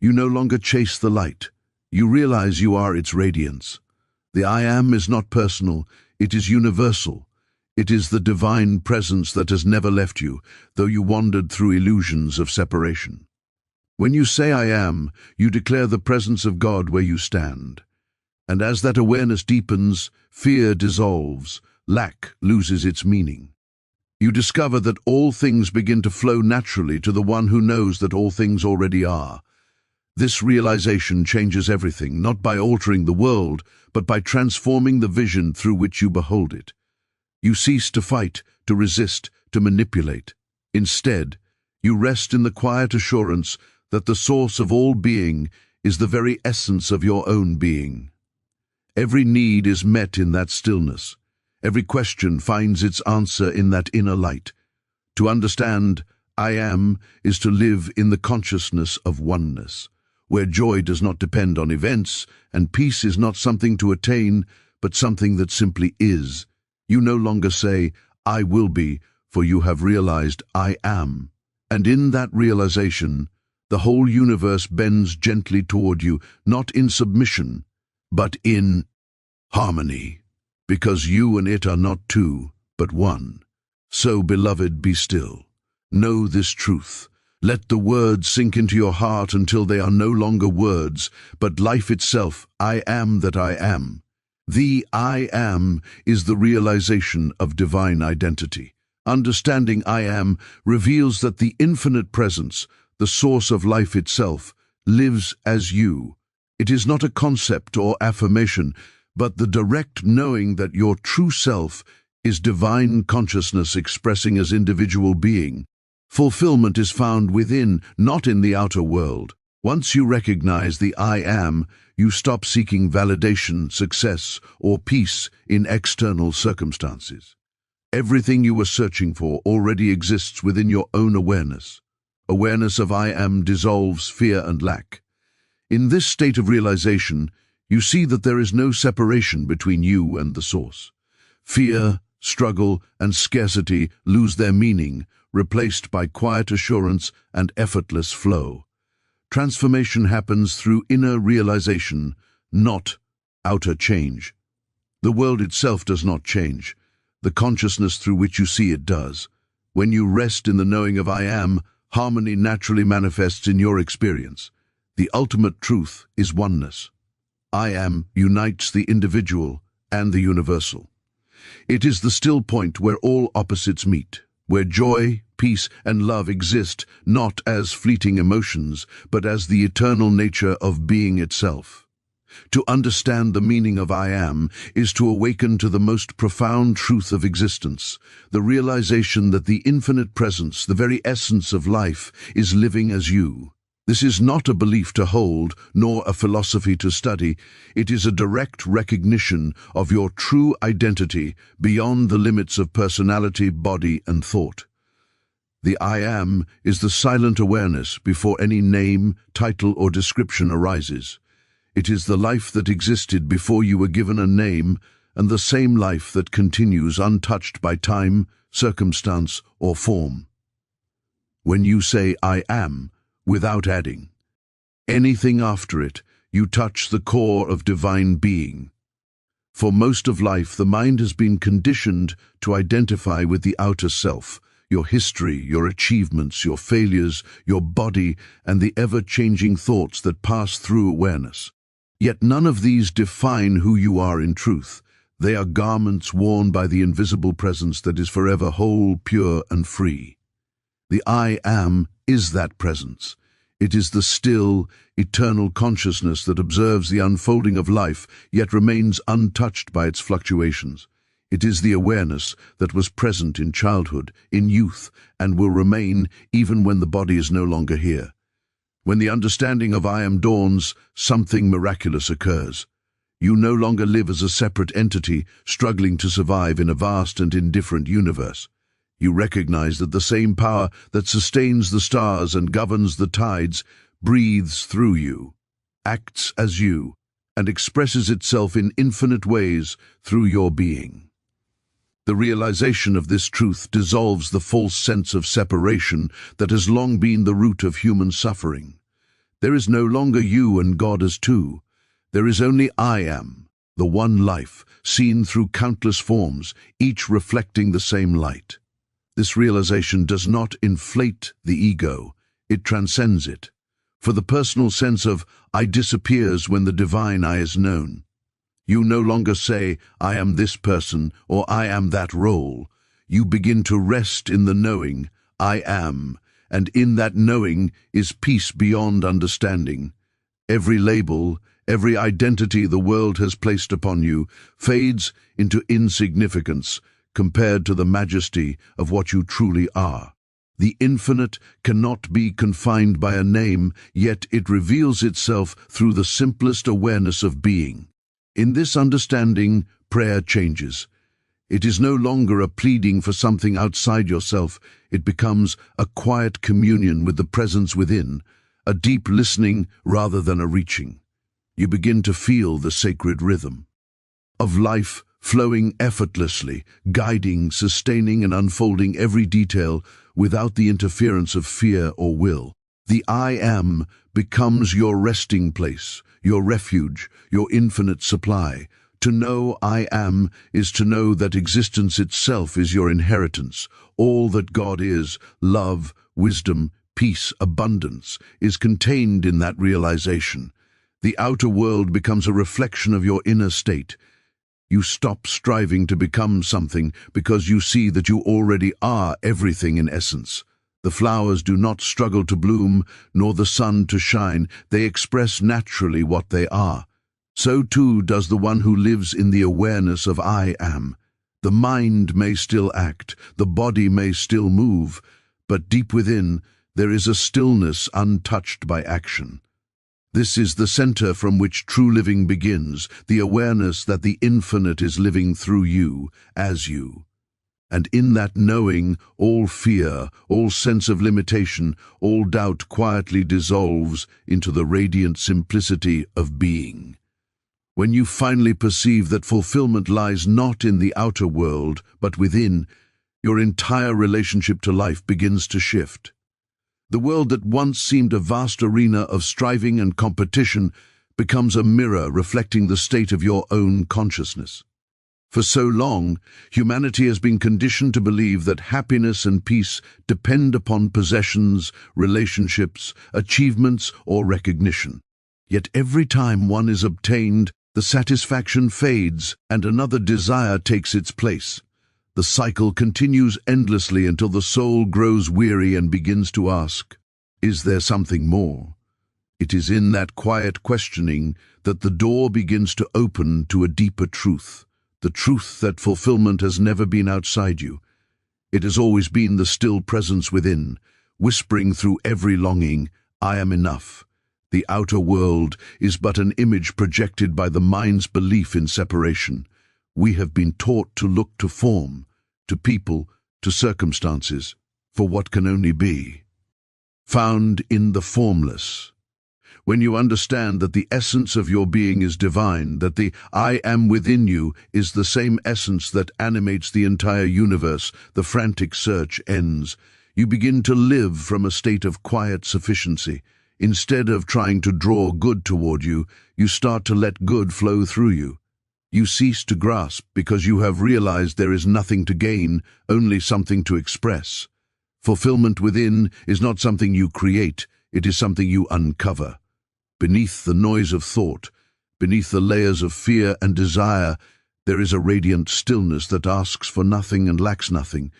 You no longer chase the light. You realize you are its radiance. The I Am is not personal, it is universal. It is the divine presence that has never left you, though you wandered through illusions of separation. When you say I Am, you declare the presence of God where you stand. And as that awareness deepens, fear dissolves, lack loses its meaning. You discover that all things begin to flow naturally to the one who knows that all things already are. This realization changes everything, not by altering the world, but by transforming the vision through which you behold it. You cease to fight, to resist, to manipulate. Instead, you rest in the quiet assurance that the source of all being is the very essence of your own being. Every need is met in that stillness. Every question finds its answer in that inner light. To understand I Am is to live in the consciousness of oneness, where joy does not depend on events, and peace is not something to attain, but something that simply is. You no longer say, I will be, for you have realized I Am. And in that realization, the whole universe bends gently toward you, not in submission, but in harmony, because you and it are not two, but one. So, beloved, be still. Know this truth. Let the words sink into your heart until they are no longer words, but life itself. I am that I am. The I Am is the realization of divine identity. Understanding I Am reveals that the infinite presence, the source of life itself, lives as you. It is not a concept or affirmation, but the direct knowing that your true self is divine consciousness expressing as individual being. Fulfillment is found within, not in the outer world. Once you recognize the I Am, you stop seeking validation, success, or peace in external circumstances. Everything you were searching for already exists within your own awareness. Awareness of I Am dissolves fear and lack. In this state of realization, you see that there is no separation between you and the source. Fear, struggle, and scarcity lose their meaning, replaced by quiet assurance and effortless flow. Transformation happens through inner realization, not outer change. The world itself does not change. The consciousness through which you see it does. When you rest in the knowing of I Am, harmony naturally manifests in your experience. The ultimate truth is oneness. I Am unites the individual and the universal. It is the still point where all opposites meet, where joy, peace, and love exist not as fleeting emotions, but as the eternal nature of being itself. To understand the meaning of I am is to awaken to the most profound truth of existence, the realization that the infinite presence, the very essence of life, is living as you. This is not a belief to hold, nor a philosophy to study. It is a direct recognition of your true identity beyond the limits of personality, body, and thought. The I am is the silent awareness before any name, title, or description arises. It is the life that existed before you were given a name, and the same life that continues untouched by time, circumstance, or form. When you say I am, without adding anything after it, you touch the core of divine being. For most of life, the mind has been conditioned to identify with the outer self, your history, your achievements, your failures, your body, and the ever-changing thoughts that pass through awareness. Yet none of these define who you are in truth. They are garments worn by the invisible presence that is forever whole, pure, and free. The I am is that presence. It is the still, eternal consciousness that observes the unfolding of life, yet remains untouched by its fluctuations. It is the awareness that was present in childhood, in youth, and will remain even when the body is no longer here. When the understanding of I am dawns, something miraculous occurs. You no longer live as a separate entity, struggling to survive in a vast and indifferent universe. You recognize that the same power that sustains the stars and governs the tides breathes through you, acts as you, and expresses itself in infinite ways through your being. The realization of this truth dissolves the false sense of separation that has long been the root of human suffering. There is no longer you and God as two. There is only I am, the one life, seen through countless forms, each reflecting the same light. This realization does not inflate the ego, it transcends it. For the personal sense of I disappears when the divine I is known. You no longer say, I am this person, or I am that role. You begin to rest in the knowing, I am, and in that knowing is peace beyond understanding. Every label, every identity the world has placed upon you fades into insignificance compared to the majesty of what you truly are. The infinite cannot be confined by a name, yet it reveals itself through the simplest awareness of being. In this understanding, prayer changes. It is no longer a pleading for something outside yourself. It becomes a quiet communion with the presence within, a deep listening rather than a reaching. You begin to feel the sacred rhythm of life flowing effortlessly, guiding, sustaining, and unfolding every detail without the interference of fear or will. The I am becomes your resting place, your refuge, your infinite supply. To know I am is to know that existence itself is your inheritance. All that God is, love, wisdom, peace, abundance, is contained in that realization. The outer world becomes a reflection of your inner state. You stop striving to become something because you see that you already are everything in essence. The flowers do not struggle to bloom, nor the sun to shine. They express naturally what they are. So too does the one who lives in the awareness of I am. The mind may still act, the body may still move, but deep within there is a stillness untouched by action. This is the center from which true living begins, the awareness that the infinite is living through you, as you. And in that knowing, all fear, all sense of limitation, all doubt quietly dissolves into the radiant simplicity of being. When you finally perceive that fulfillment lies not in the outer world, but within, your entire relationship to life begins to shift. The world that once seemed a vast arena of striving and competition becomes a mirror reflecting the state of your own consciousness. For so long, humanity has been conditioned to believe that happiness and peace depend upon possessions, relationships, achievements, or recognition. Yet every time one is obtained, The satisfaction fades and another desire takes its place. The cycle continues endlessly until the soul grows weary and begins to ask, is there something more? It is in that quiet questioning that the door begins to open to a deeper truth, the truth that fulfillment has never been outside you. It has always been the still presence within, whispering through every longing, I am enough. The outer world is but an image projected by the mind's belief in separation. We have been taught to look to form, to people, to circumstances, for what can only be. Found in the formless. When you understand that the essence of your being is divine, that the I am within you is the same essence that animates the entire universe, the frantic search ends. You begin to live from a state of quiet sufficiency. Instead of trying to draw good toward you, you start to let good flow through you. You cease to grasp because you have realized there is nothing to gain, only something to express. Fulfillment within is not something you create, it is something you uncover. Beneath the noise of thought, beneath the layers of fear and desire, there is a radiant stillness that asks for nothing and lacks nothing.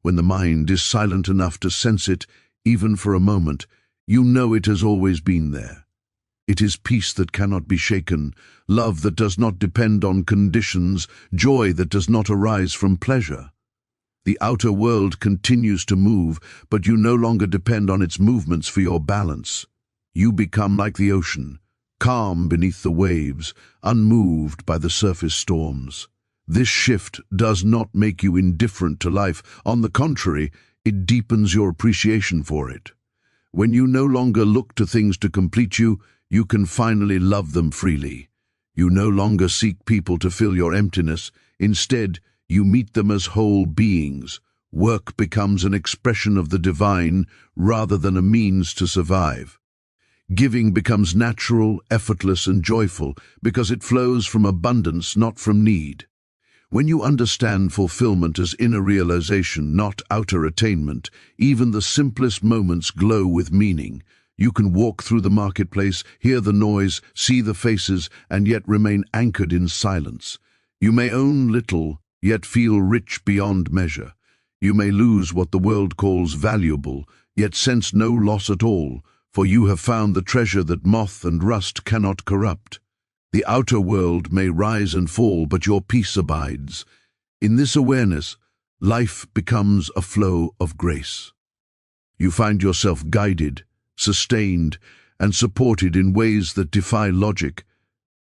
When the mind is silent enough to sense it, even for a moment, you know it has always been there. It is peace that cannot be shaken, love that does not depend on conditions, joy that does not arise from pleasure. The outer world continues to move, but you no longer depend on its movements for your balance. You become like the ocean, calm beneath the waves, unmoved by the surface storms. This shift does not make you indifferent to life. On the contrary, it deepens your appreciation for it. When you no longer look to things to complete you, you can finally love them freely. You no longer seek people to fill your emptiness. Instead, you meet them as whole beings. Work becomes an expression of the divine rather than a means to survive. Giving becomes natural, effortless, and joyful because it flows from abundance, not from need. When you understand fulfillment as inner realization, not outer attainment, even the simplest moments glow with meaning. You can walk through the marketplace, hear the noise, see the faces, and yet remain anchored in silence. You may own little, yet feel rich beyond measure. You may lose what the world calls valuable, yet sense no loss at all, for you have found the treasure that moth and rust cannot corrupt. The outer world may rise and fall, but your peace abides. In this awareness, life becomes a flow of grace. You find yourself guided, sustained, and supported in ways that defy logic,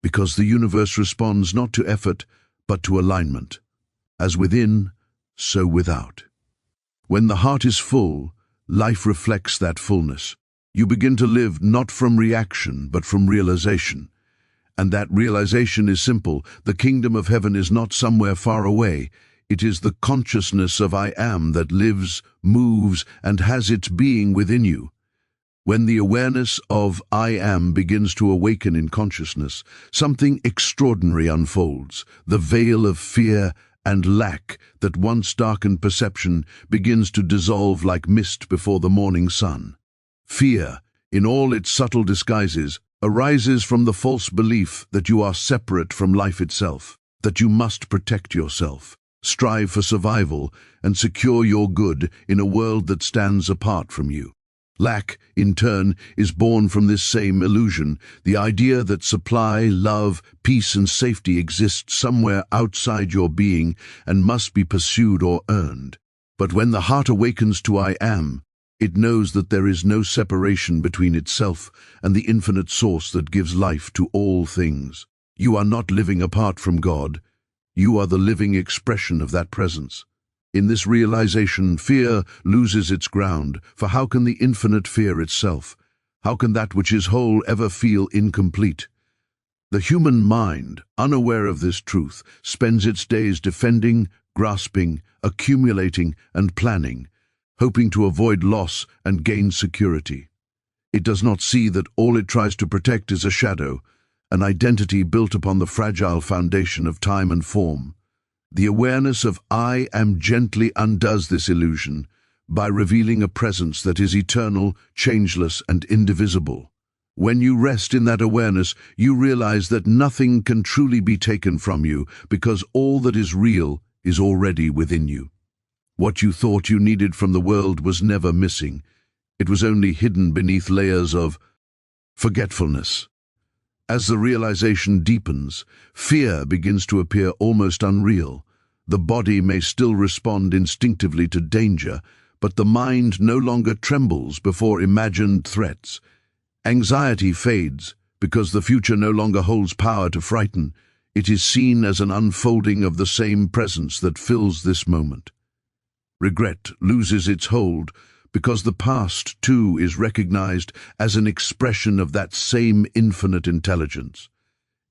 because the universe responds not to effort, but to alignment. As within, so without. When the heart is full, life reflects that fullness. You begin to live not from reaction, but from realization. And that realization is simple. The kingdom of heaven is not somewhere far away. It is the consciousness of I am that lives, moves, and has its being within you. When the awareness of I am begins to awaken in consciousness, something extraordinary unfolds. The veil of fear and lack that once darkened perception begins to dissolve like mist before the morning sun. Fear, in all its subtle disguises, arises from the false belief that you are separate from life itself, that you must protect yourself, strive for survival, and secure your good in a world that stands apart from you. Lack, in turn, is born from this same illusion, the idea that supply, love, peace, and safety exist somewhere outside your being and must be pursued or earned. But when the heart awakens to I am, it knows that there is no separation between itself and the infinite source that gives life to all things. You are not living apart from God. You are the living expression of that presence. In this realization, fear loses its ground, for how can the infinite fear itself? How can that which is whole ever feel incomplete? The human mind, unaware of this truth, spends its days defending, grasping, accumulating, and planning, hoping to avoid loss and gain security. It does not see that all it tries to protect is a shadow, an identity built upon the fragile foundation of time and form. The awareness of I am gently undoes this illusion by revealing a presence that is eternal, changeless, and indivisible. When you rest in that awareness, you realize that nothing can truly be taken from you because all that is real is already within you. What you thought you needed from the world was never missing. It was only hidden beneath layers of forgetfulness. As the realization deepens, fear begins to appear almost unreal. The body may still respond instinctively to danger, but the mind no longer trembles before imagined threats. Anxiety fades because the future no longer holds power to frighten. It is seen as an unfolding of the same presence that fills this moment. Regret loses its hold because the past, too, is recognized as an expression of that same infinite intelligence.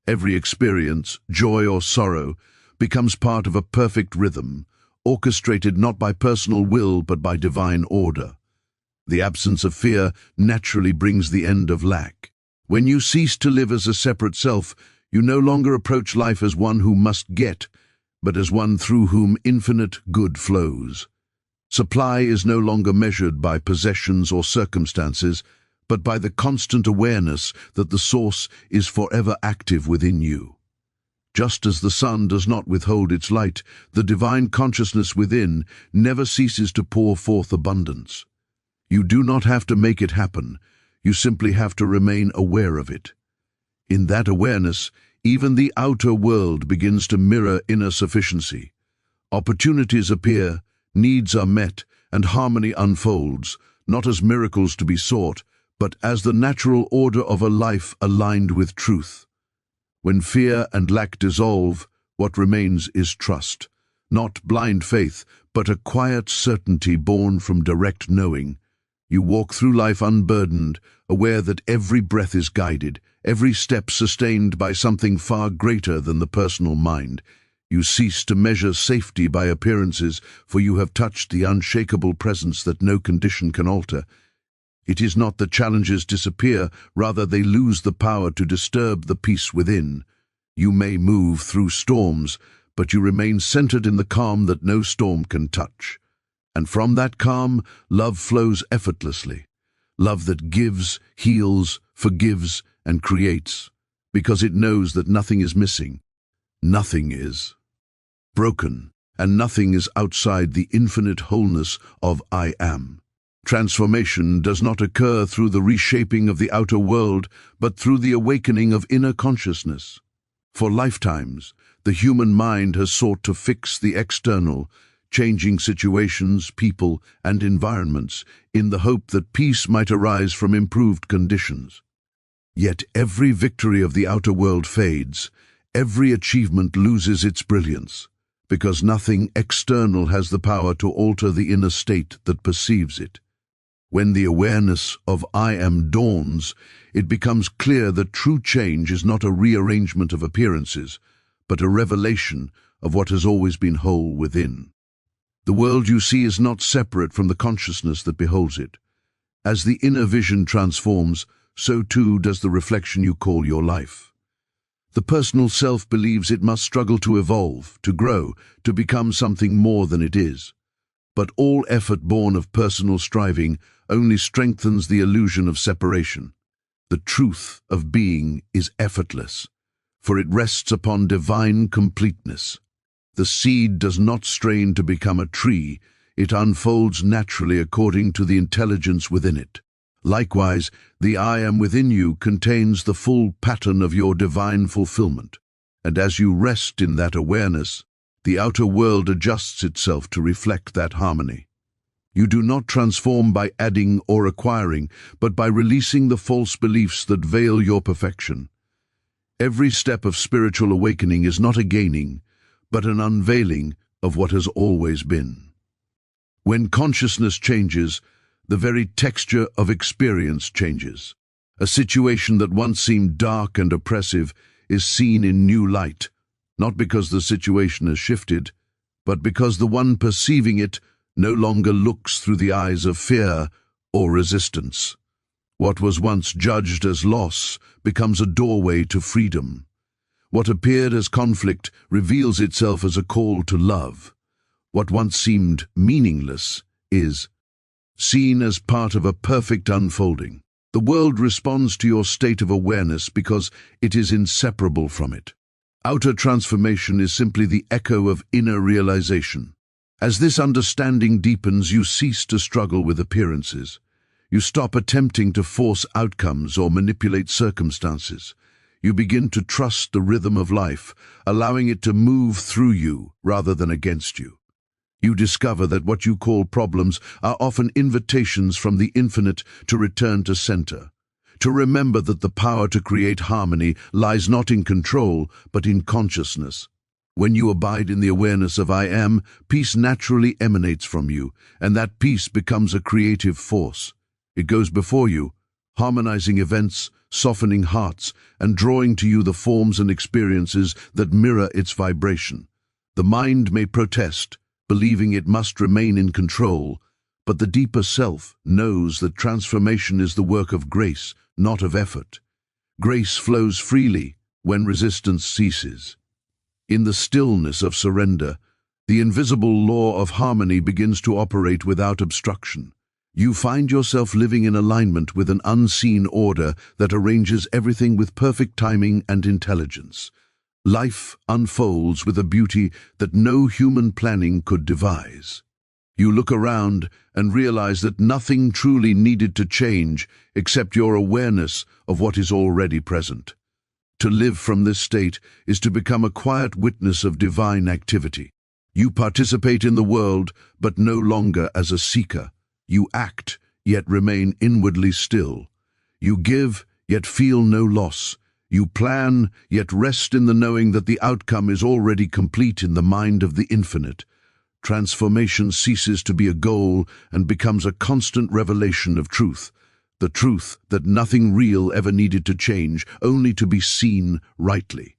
Every experience, joy or sorrow, becomes part of a perfect rhythm, orchestrated not by personal will but by divine order. The absence of fear naturally brings the end of lack. When you cease to live as a separate self, you no longer approach life as one who must get, but as one through whom infinite good flows. Supply is no longer measured by possessions or circumstances, but by the constant awareness that the source is forever active within you. Just as the sun does not withhold its light, the divine consciousness within never ceases to pour forth abundance. You do not have to make it happen, you simply have to remain aware of it. In that awareness, even the outer world begins to mirror inner sufficiency. Opportunities appear, needs are met, and harmony unfolds, not as miracles to be sought, but as the natural order of a life aligned with truth. When fear and lack dissolve, what remains is trust, not blind faith, but a quiet certainty born from direct knowing. You walk through life unburdened, aware that every breath is guided, every step sustained by something far greater than the personal mind. You cease to measure safety by appearances, for you have touched the unshakable presence that no condition can alter. It is not that challenges disappear, rather they lose the power to disturb the peace within. You may move through storms, but you remain centered in the calm that no storm can touch. And from that calm, love flows effortlessly. Love that gives, heals, forgives, and creates, because it knows that nothing is missing. Nothing is broken, and nothing is outside the infinite wholeness of I Am. Transformation does not occur through the reshaping of the outer world, but through the awakening of inner consciousness. For lifetimes, the human mind has sought to fix the external, changing situations, people, and environments in the hope that peace might arise from improved conditions. Yet every victory of the outer world fades, every achievement loses its brilliance, because nothing external has the power to alter the inner state that perceives it. When the awareness of I Am dawns, it becomes clear that true change is not a rearrangement of appearances, but a revelation of what has always been whole within. The world you see is not separate from the consciousness that beholds it. As the inner vision transforms, so too does the reflection you call your life. The personal self believes it must struggle to evolve, to grow, to become something more than it is. But all effort born of personal striving only strengthens the illusion of separation. The truth of being is effortless, for it rests upon divine completeness. The seed does not strain to become a tree, it unfolds naturally according to the intelligence within it. Likewise, the I Am within you contains the full pattern of your divine fulfillment, and as you rest in that awareness, the outer world adjusts itself to reflect that harmony. You do not transform by adding or acquiring, but by releasing the false beliefs that veil your perfection. Every step of spiritual awakening is not a gaining, but an unveiling of what has always been. When consciousness changes, the very texture of experience changes. A situation that once seemed dark and oppressive is seen in new light, not because the situation has shifted, but because the one perceiving it no longer looks through the eyes of fear or resistance. What was once judged as loss becomes a doorway to freedom. What appeared as conflict reveals itself as a call to love. What once seemed meaningless is seen as part of a perfect unfolding. The world responds to your state of awareness because it is inseparable from it. Outer transformation is simply the echo of inner realization. As this understanding deepens, you cease to struggle with appearances. You stop attempting to force outcomes or manipulate circumstances. You begin to trust the rhythm of life, allowing it to move through you rather than against you. You discover that what you call problems are often invitations from the infinite to return to center, to remember that the power to create harmony lies not in control, but in consciousness. When you abide in the awareness of I am, peace naturally emanates from you, and that peace becomes a creative force. It goes before you, harmonizing events, softening hearts, and drawing to you the forms and experiences that mirror its vibration. The mind may protest, believing it must remain in control, but the deeper self knows that transformation is the work of grace, not of effort. Grace flows freely when resistance ceases. In the stillness of surrender, the invisible law of harmony begins to operate without obstruction. You find yourself living in alignment with an unseen order that arranges everything with perfect timing and intelligence. Life unfolds with a beauty that no human planning could devise. You look around and realize that nothing truly needed to change except your awareness of what is already present. To live from this state is to become a quiet witness of divine activity. You participate in the world, but no longer as a seeker. You act, yet remain inwardly still. You give, yet feel no loss. You plan, yet rest in the knowing that the outcome is already complete in the mind of the infinite. Transformation ceases to be a goal and becomes a constant revelation of truth. The truth that nothing real ever needed to change, only to be seen rightly.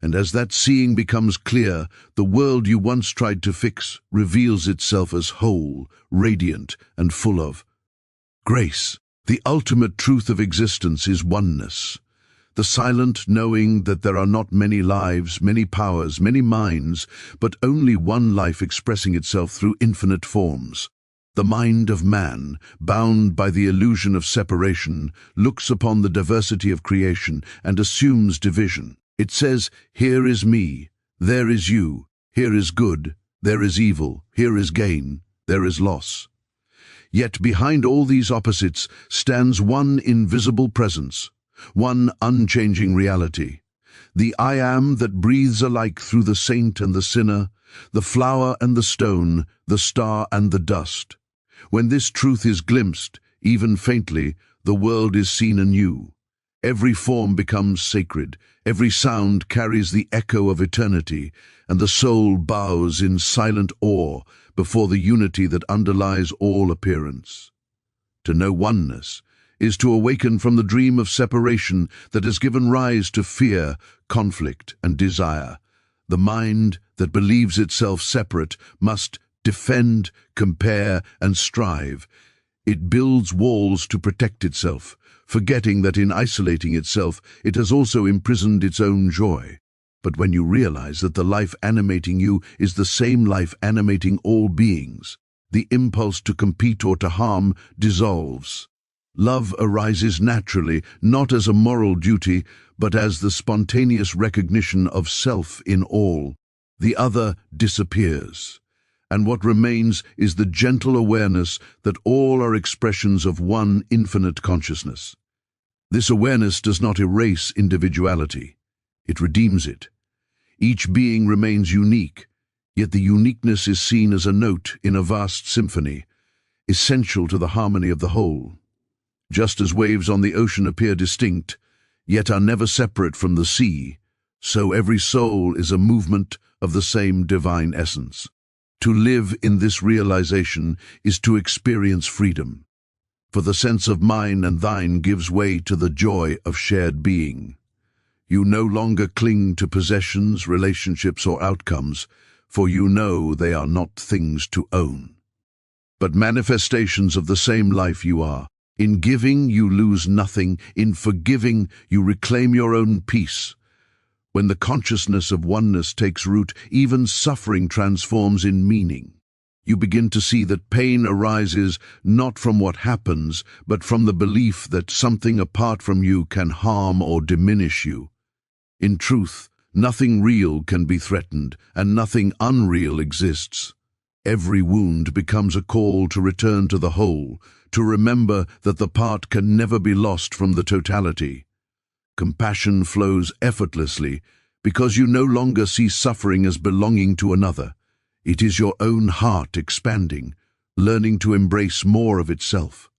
And as that seeing becomes clear, the world you once tried to fix reveals itself as whole, radiant, and full of grace. The ultimate truth of existence is oneness. The silent knowing that there are not many lives, many powers, many minds, but only one life expressing itself through infinite forms. The mind of man, bound by the illusion of separation, looks upon the diversity of creation and assumes division. It says, here is me, there is you, here is good, there is evil, here is gain, there is loss. Yet behind all these opposites stands one invisible presence, one unchanging reality. The I am that breathes alike through the saint and the sinner, the flower and the stone, the star and the dust. When this truth is glimpsed, even faintly, the world is seen anew. Every form becomes sacred, every sound carries the echo of eternity, and the soul bows in silent awe before the unity that underlies all appearance. To know oneness is to awaken from the dream of separation that has given rise to fear, conflict, and desire. The mind that believes itself separate must defend, compare, and strive. It builds walls to protect itself, forgetting that in isolating itself, it has also imprisoned its own joy. But when you realize that the life animating you is the same life animating all beings, the impulse to compete or to harm dissolves. Love arises naturally, not as a moral duty, but as the spontaneous recognition of self in all. The other disappears, and what remains is the gentle awareness that all are expressions of one infinite consciousness. This awareness does not erase individuality, it redeems it. Each being remains unique, yet the uniqueness is seen as a note in a vast symphony, essential to the harmony of the whole. Just as waves on the ocean appear distinct, yet are never separate from the sea, so every soul is a movement of the same divine essence. To live in this realization is to experience freedom, for the sense of mine and thine gives way to the joy of shared being. You no longer cling to possessions, relationships, or outcomes, for you know they are not things to own, but manifestations of the same life you are. In giving, you lose nothing. In forgiving, you reclaim your own peace. When the consciousness of oneness takes root, even suffering transforms in meaning. You begin to see that pain arises not from what happens, but from the belief that something apart from you can harm or diminish you. In truth, nothing real can be threatened, and nothing unreal exists. Every wound becomes a call to return to the whole, to remember that the part can never be lost from the totality. Compassion flows effortlessly because you no longer see suffering as belonging to another. It is your own heart expanding, learning to embrace more of itself.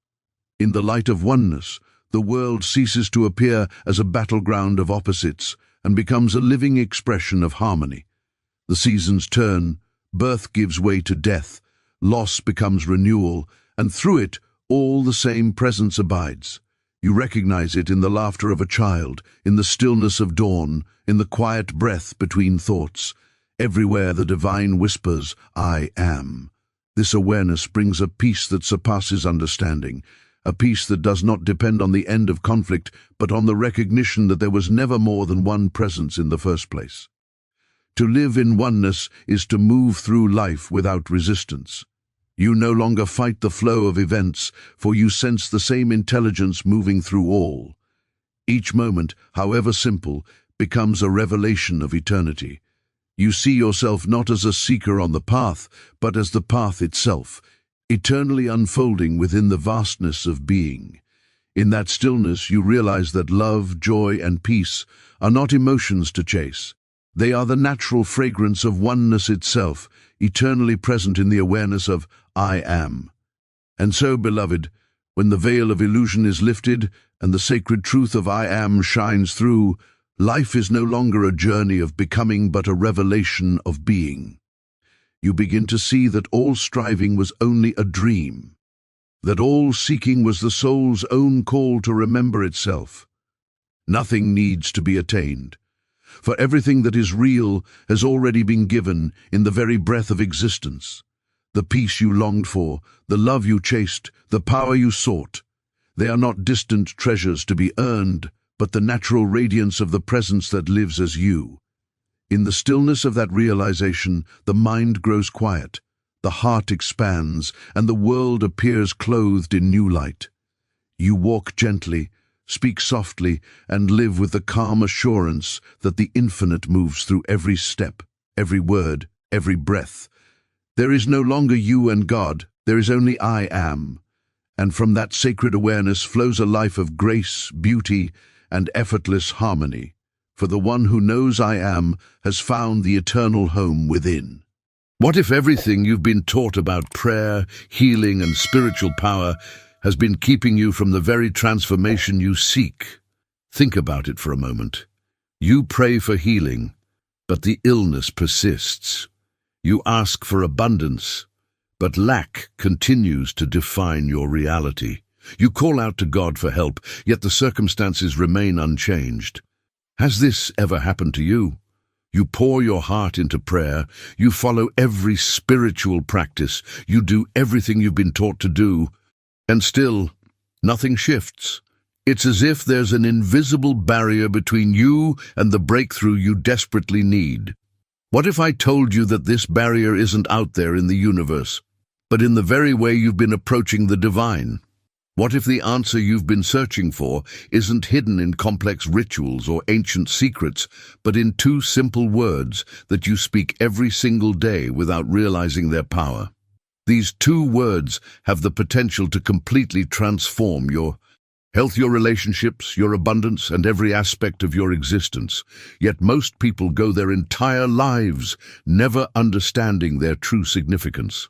In the light of oneness, the world ceases to appear as a battleground of opposites and becomes a living expression of harmony. The seasons turn, birth gives way to death, loss becomes renewal, and through it, all the same presence abides. You recognize it in the laughter of a child, in the stillness of dawn, in the quiet breath between thoughts. Everywhere the divine whispers, "I am." This awareness brings a peace that surpasses understanding, a peace that does not depend on the end of conflict, but on the recognition that there was never more than one presence in the first place. To live in oneness is to move through life without resistance. You no longer fight the flow of events, for you sense the same intelligence moving through all. Each moment, however simple, becomes a revelation of eternity. You see yourself not as a seeker on the path, but as the path itself, eternally unfolding within the vastness of being. In that stillness, you realize that love, joy, and peace are not emotions to chase. They are the natural fragrance of oneness itself, eternally present in the awareness of I am. And so, beloved, when the veil of illusion is lifted and the sacred truth of I am shines through, life is no longer a journey of becoming but a revelation of being. You begin to see that all striving was only a dream, that all seeking was the soul's own call to remember itself. Nothing needs to be attained, for everything that is real has already been given in the very breath of existence. The peace you longed for, the love you chased, the power you sought, they are not distant treasures to be earned, but the natural radiance of the presence that lives as you. In the stillness of that realization, the mind grows quiet, the heart expands, and the world appears clothed in new light. You walk gently, speak softly, and live with the calm assurance that the infinite moves through every step, every word, every breath. There is no longer you and God, there is only I am. And from that sacred awareness flows a life of grace, beauty, and effortless harmony. For the one who knows I am has found the eternal home within. What if everything you've been taught about prayer, healing, and spiritual power has been keeping you from the very transformation you seek? Think about it for a moment. You pray for healing, but the illness persists. You ask for abundance, but lack continues to define your reality. You call out to God for help, yet the circumstances remain unchanged. Has this ever happened to you? You pour your heart into prayer, you follow every spiritual practice, you do everything you've been taught to do, and still, nothing shifts. It's as if there's an invisible barrier between you and the breakthrough you desperately need. What if I told you that this barrier isn't out there in the universe, but in the very way you've been approaching the divine? What if the answer you've been searching for isn't hidden in complex rituals or ancient secrets, but in two simple words that you speak every single day without realizing their power? These two words have the potential to completely transform your health, your relationships, your abundance, and every aspect of your existence. Yet most people go their entire lives never understanding their true significance.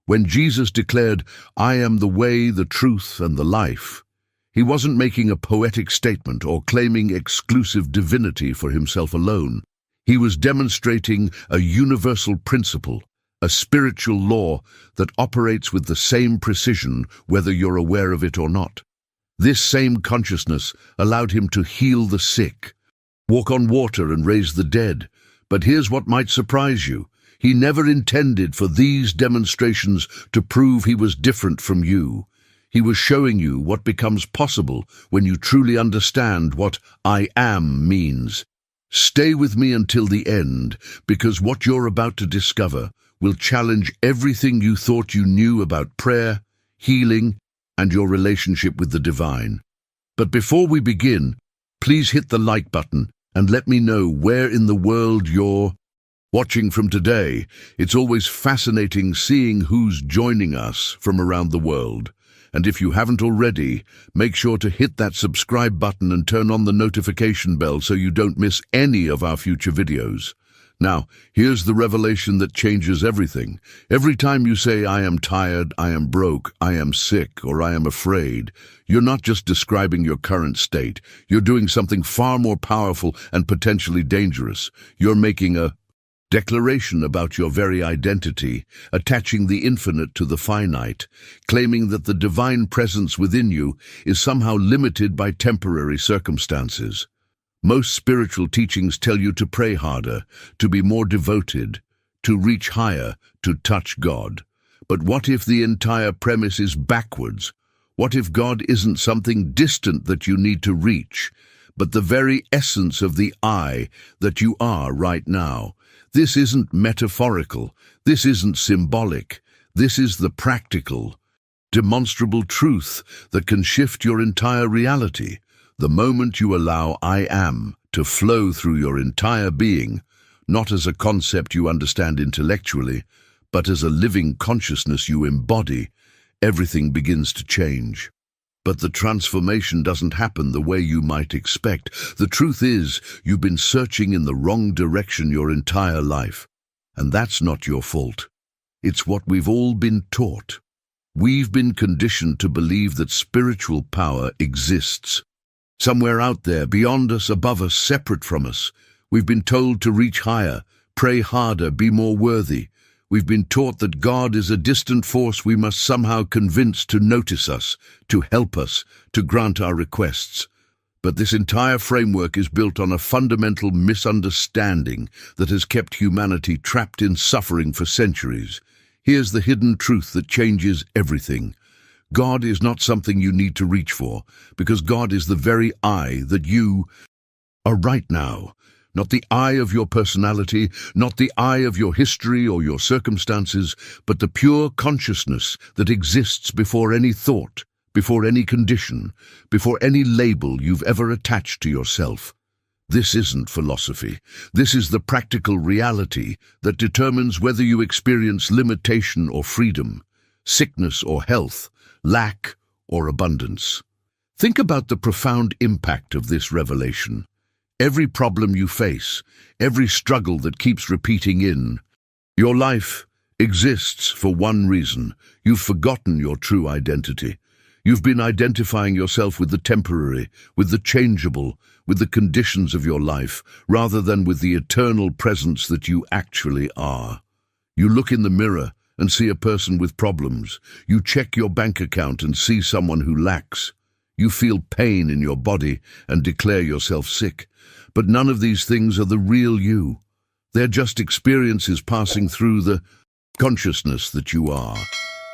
When Jesus declared, "I am the way, the truth, and the life," he wasn't making a poetic statement or claiming exclusive divinity for himself alone. He was demonstrating a universal principle, a spiritual law that operates with the same precision whether you're aware of it or not. This same consciousness allowed him to heal the sick, walk on water, and raise the dead. But here's what might surprise you. He never intended for these demonstrations to prove he was different from you. He was showing you what becomes possible when you truly understand what I am means. Stay with me until the end, because what you're about to discover will challenge everything you thought you knew about prayer, healing, and your relationship with the divine. But before we begin, please hit the like button and let me know where in the world you're watching from today. It's always fascinating seeing who's joining us from around the world. And if you haven't already, make sure to hit that subscribe button and turn on the notification bell so you don't miss any of our future videos. Now, here's the revelation that changes everything. Every time you say, "I am tired, I am broke, I am sick, or I am afraid," you're not just describing your current state. You're doing something far more powerful and potentially dangerous. You're making a declaration about your very identity, attaching the infinite to the finite, claiming that the divine presence within you is somehow limited by temporary circumstances. Most spiritual teachings tell you to pray harder, to be more devoted, to reach higher, to touch God. But what if the entire premise is backwards? What if God isn't something distant that you need to reach, but the very essence of the I that you are right now? This isn't metaphorical. This isn't symbolic. This is the practical, demonstrable truth that can shift your entire reality. The moment you allow "I am" to flow through your entire being, not as a concept you understand intellectually, but as a living consciousness you embody, everything begins to change. But the transformation doesn't happen the way you might expect. The truth is, you've been searching in the wrong direction your entire life. And that's not your fault. It's what we've all been taught. We've been conditioned to believe that spiritual power exists somewhere out there, beyond us, above us, separate from us. We've been told to reach higher, pray harder, be more worthy. We've been taught that God is a distant force we must somehow convince to notice us, to help us, to grant our requests. But this entire framework is built on a fundamental misunderstanding that has kept humanity trapped in suffering for centuries. Here's the hidden truth that changes everything. God is not something you need to reach for, because God is the very I that you are right now. Not the I of your personality, not the I of your history or your circumstances, but the pure consciousness that exists before any thought, before any condition, before any label you've ever attached to yourself. This isn't philosophy. This is the practical reality that determines whether you experience limitation or freedom, sickness or health, lack or abundance. Think about the profound impact of this revelation. Every problem you face, every struggle that keeps repeating in your life exists for one reason. You've forgotten your true identity. You've been identifying yourself with the temporary, with the changeable, with the conditions of your life, rather than with the eternal presence that you actually are. You look in the mirror and see a person with problems. You check your bank account and see someone who lacks. You feel pain in your body and declare yourself sick. But none of these things are the real you. They're just experiences passing through the consciousness that you are.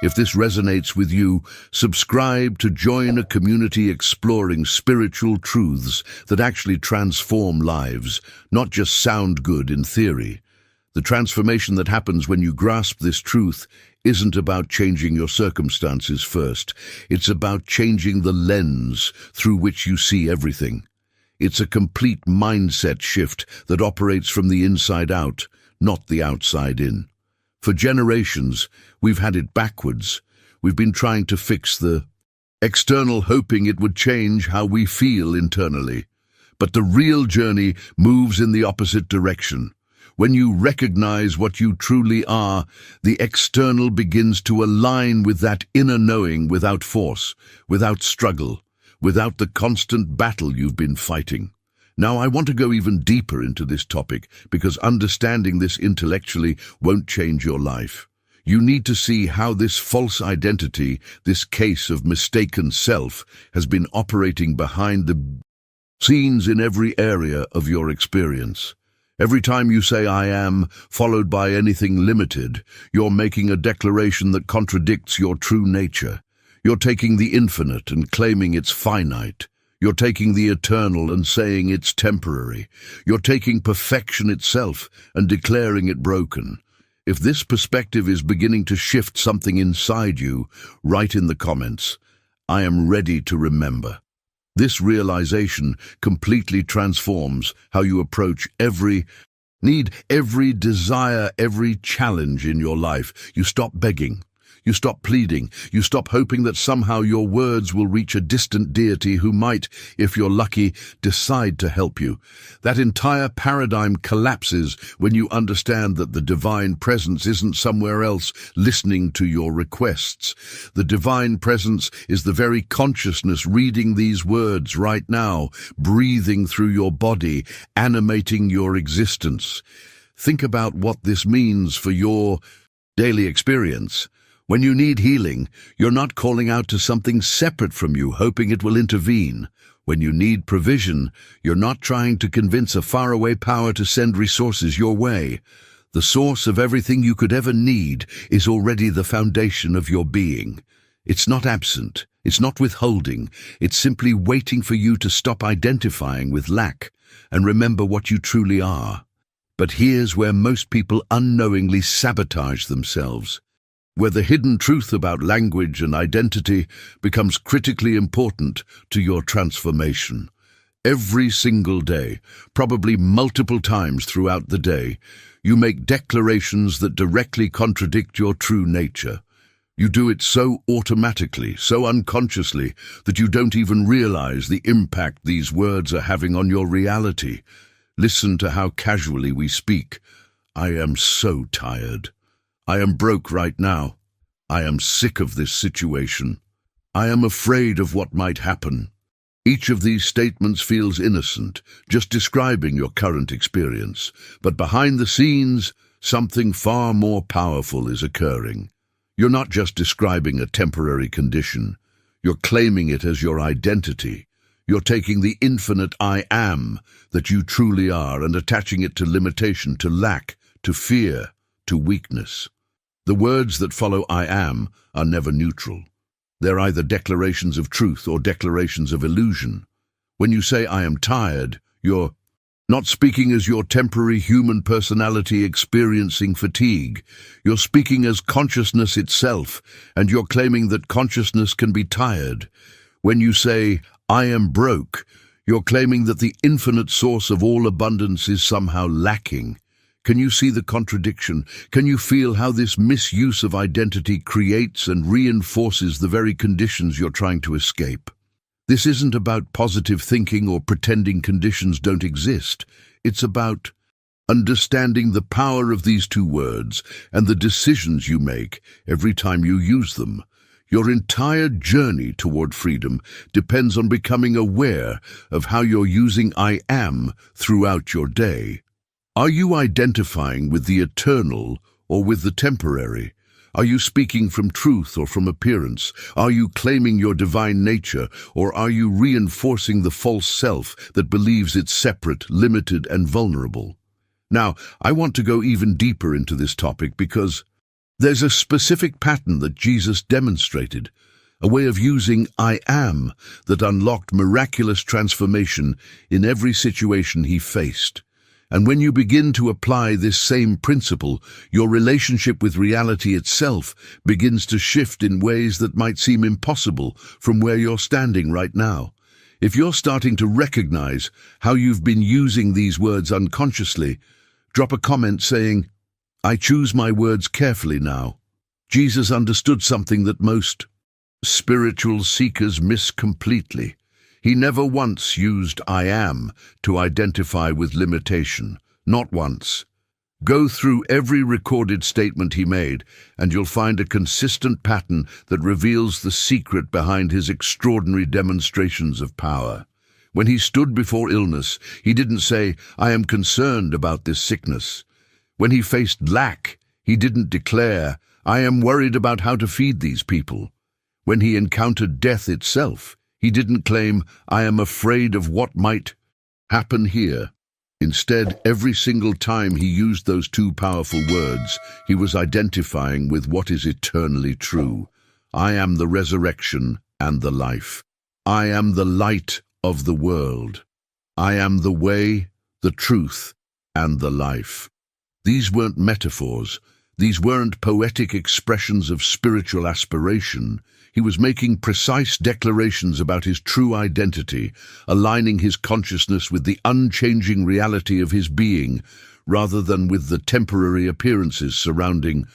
If this resonates with you, subscribe to join a community exploring spiritual truths that actually transform lives, not just sound good in theory. The transformation that happens when you grasp this truth isn't about changing your circumstances first. It's about changing the lens through which you see everything. It's a complete mindset shift that operates from the inside out, not the outside in. For generations, we've had it backwards. We've been trying to fix the external, hoping it would change how we feel internally. But the real journey moves in the opposite direction. When you recognize what you truly are, the external begins to align with that inner knowing without force, without struggle, without the constant battle you've been fighting. Now, I want to go even deeper into this topic because understanding this intellectually won't change your life. You need to see how this false identity, this case of mistaken self, has been operating behind the scenes in every area of your experience. Every time you say "I am," followed by anything limited, you're making a declaration that contradicts your true nature. You're taking the infinite and claiming it's finite. You're taking the eternal and saying it's temporary. You're taking perfection itself and declaring it broken. if this perspective is beginning to shift something inside you, write in the comments, "I am ready to remember." This realization completely transforms how you approach every need, every desire, every challenge in your life. You stop begging. You stop pleading. You stop hoping that somehow your words will reach a distant deity who might, if you're lucky, decide to help you. That entire paradigm collapses when you understand that the divine presence isn't somewhere else listening to your requests. The divine presence is the very consciousness reading these words right now, breathing through your body, animating your existence. Think about what this means for your daily experience. When you need healing, you're not calling out to something separate from you, hoping it will intervene. When you need provision, you're not trying to convince a faraway power to send resources your way. The source of everything you could ever need is already the foundation of your being. It's not absent, it's not withholding, it's simply waiting for you to stop identifying with lack and remember what you truly are. But here's where most people unknowingly sabotage themselves, where the hidden truth about language and identity becomes critically important to your transformation. Every single day, probably multiple times throughout the day, you make declarations that directly contradict your true nature. You do it so automatically, so unconsciously, that you don't even realize the impact these words are having on your reality. Listen to how casually we speak. "I am so tired. I am broke right now. I am sick of this situation. I am afraid of what might happen." Each of these statements feels innocent, just describing your current experience. But behind the scenes, something far more powerful is occurring. You're not just describing a temporary condition. You're claiming it as your identity. You're taking the infinite I am that you truly are and attaching it to limitation, to lack, to fear, to weakness. The words that follow "I am" are never neutral. They're either declarations of truth or declarations of illusion. When you say "I am tired," you're not speaking as your temporary human personality experiencing fatigue. You're speaking as consciousness itself, and you're claiming that consciousness can be tired. When you say "I am broke," you're claiming that the infinite source of all abundance is somehow lacking. Can you see the contradiction? Can you feel how this misuse of identity creates and reinforces the very conditions you're trying to escape? This isn't about positive thinking or pretending conditions don't exist. It's about understanding the power of these two words and the decisions you make every time you use them. Your entire journey toward freedom depends on becoming aware of how you're using "I am" throughout your day. Are you identifying with the eternal or with the temporary? Are you speaking from truth or from appearance? Are you claiming your divine nature, or are you reinforcing the false self that believes it's separate, limited, and vulnerable? Now, I want to go even deeper into this topic because there's a specific pattern that Jesus demonstrated, a way of using "I am" that unlocked miraculous transformation in every situation he faced. And when you begin to apply this same principle, your relationship with reality itself begins to shift in ways that might seem impossible from where you're standing right now. If you're starting to recognize how you've been using these words unconsciously, drop a comment saying, "I choose my words carefully now." Jesus understood something that most spiritual seekers miss completely. He never once used "I am" to identify with limitation. Not once. Go through every recorded statement he made, and you'll find a consistent pattern that reveals the secret behind his extraordinary demonstrations of power. When he stood before illness, he didn't say, "I am concerned about this sickness." When he faced lack, he didn't declare, "I am worried about how to feed these people." When he encountered death itself, he didn't claim, "I am afraid of what might happen here." Instead, every single time he used those two powerful words, he was identifying with what is eternally true. "I am the resurrection and the life. I am the light of the world. I am the way, the truth, and the life." These weren't metaphors. These weren't poetic expressions of spiritual aspiration. He was making precise declarations about his true identity, aligning his consciousness with the unchanging reality of his being, rather than with the temporary appearances surrounding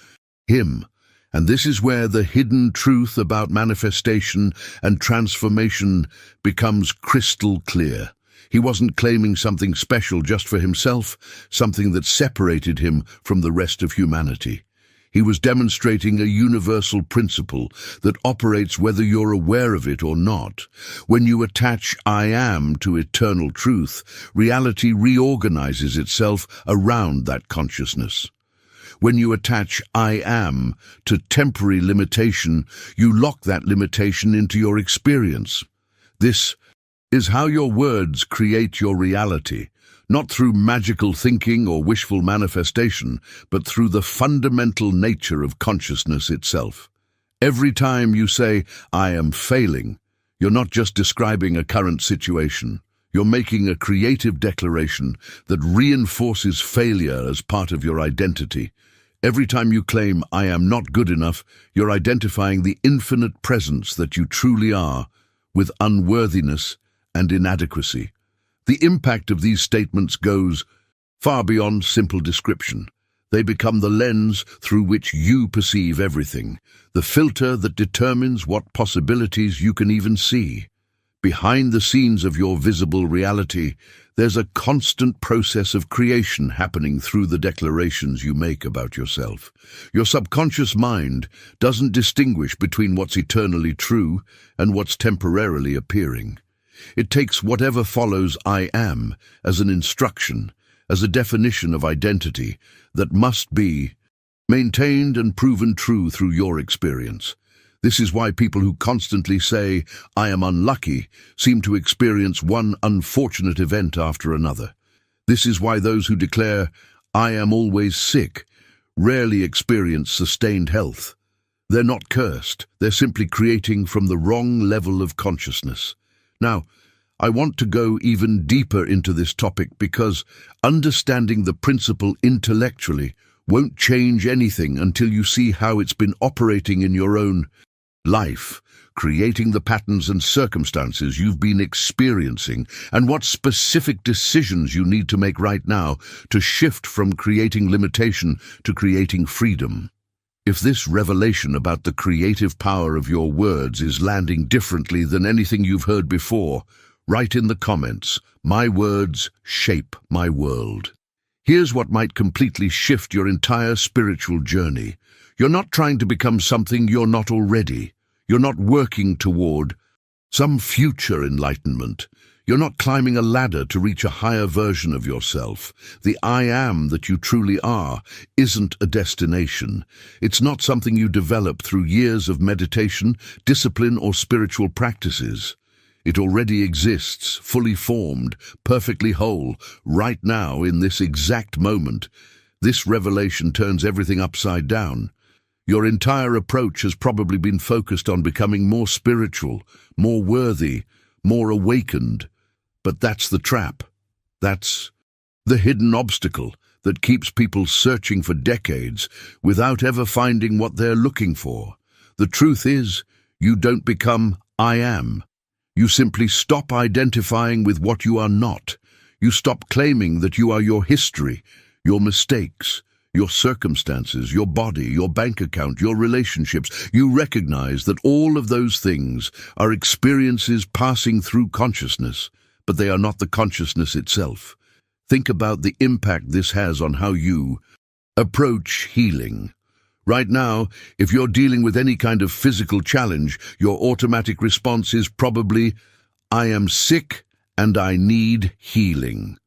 him. And this is where the hidden truth about manifestation and transformation becomes crystal clear. He wasn't claiming something special just for himself, something that separated him from the rest of humanity. He was demonstrating a universal principle that operates whether you're aware of it or not. When you attach I am to eternal truth, reality reorganizes itself around that consciousness. When you attach I am to temporary limitation, you lock that limitation into your experience. This is how your words create your reality, not through magical thinking or wishful manifestation, but through the fundamental nature of consciousness itself. Every time you say, I am failing, you're not just describing a current situation. You're making a creative declaration that reinforces failure as part of your identity. Every time you claim, I am not good enough, you're identifying the infinite presence that you truly are, with unworthiness and inadequacy. The impact of these statements goes far beyond simple description. They become the lens through which you perceive everything, the filter that determines what possibilities you can even see. Behind the scenes of your visible reality, there's a constant process of creation happening through the declarations you make about yourself. Your subconscious mind doesn't distinguish between what's eternally true and what's temporarily appearing. It takes whatever follows I am as an instruction, as a definition of identity that must be maintained and proven true through your experience. This is why people who constantly say, I am unlucky, seem to experience one unfortunate event after another. This is why those who declare, I am always sick, rarely experience sustained health. They're not cursed, they're simply creating from the wrong level of consciousness. Now, I want to go even deeper into this topic because understanding the principle intellectually won't change anything until you see how it's been operating in your own life, creating the patterns and circumstances you've been experiencing, and what specific decisions you need to make right now to shift from creating limitation to creating freedom. If this revelation about the creative power of your words is landing differently than anything you've heard before, write in the comments, my words shape my world. Here's what might completely shift your entire spiritual journey. You're not trying to become something you're not already. You're not working toward some future enlightenment. You're not climbing a ladder to reach a higher version of yourself. The I am that you truly are isn't a destination. It's not something you develop through years of meditation, discipline, or spiritual practices. It already exists, fully formed, perfectly whole, right now in this exact moment. This revelation turns everything upside down. Your entire approach has probably been focused on becoming more spiritual, more worthy, more awakened. But that's the trap. That's the hidden obstacle that keeps people searching for decades without ever finding what they're looking for. The truth is, you don't become I am. You simply stop identifying with what you are not. You stop claiming that you are your history, your mistakes, your circumstances, your body, your bank account, your relationships. You recognize that all of those things are experiences passing through consciousness, but they are not the consciousness itself. Think about the impact this has on how you approach healing. Right now, if you're dealing with any kind of physical challenge, your automatic response is probably, I am sick and I need healing.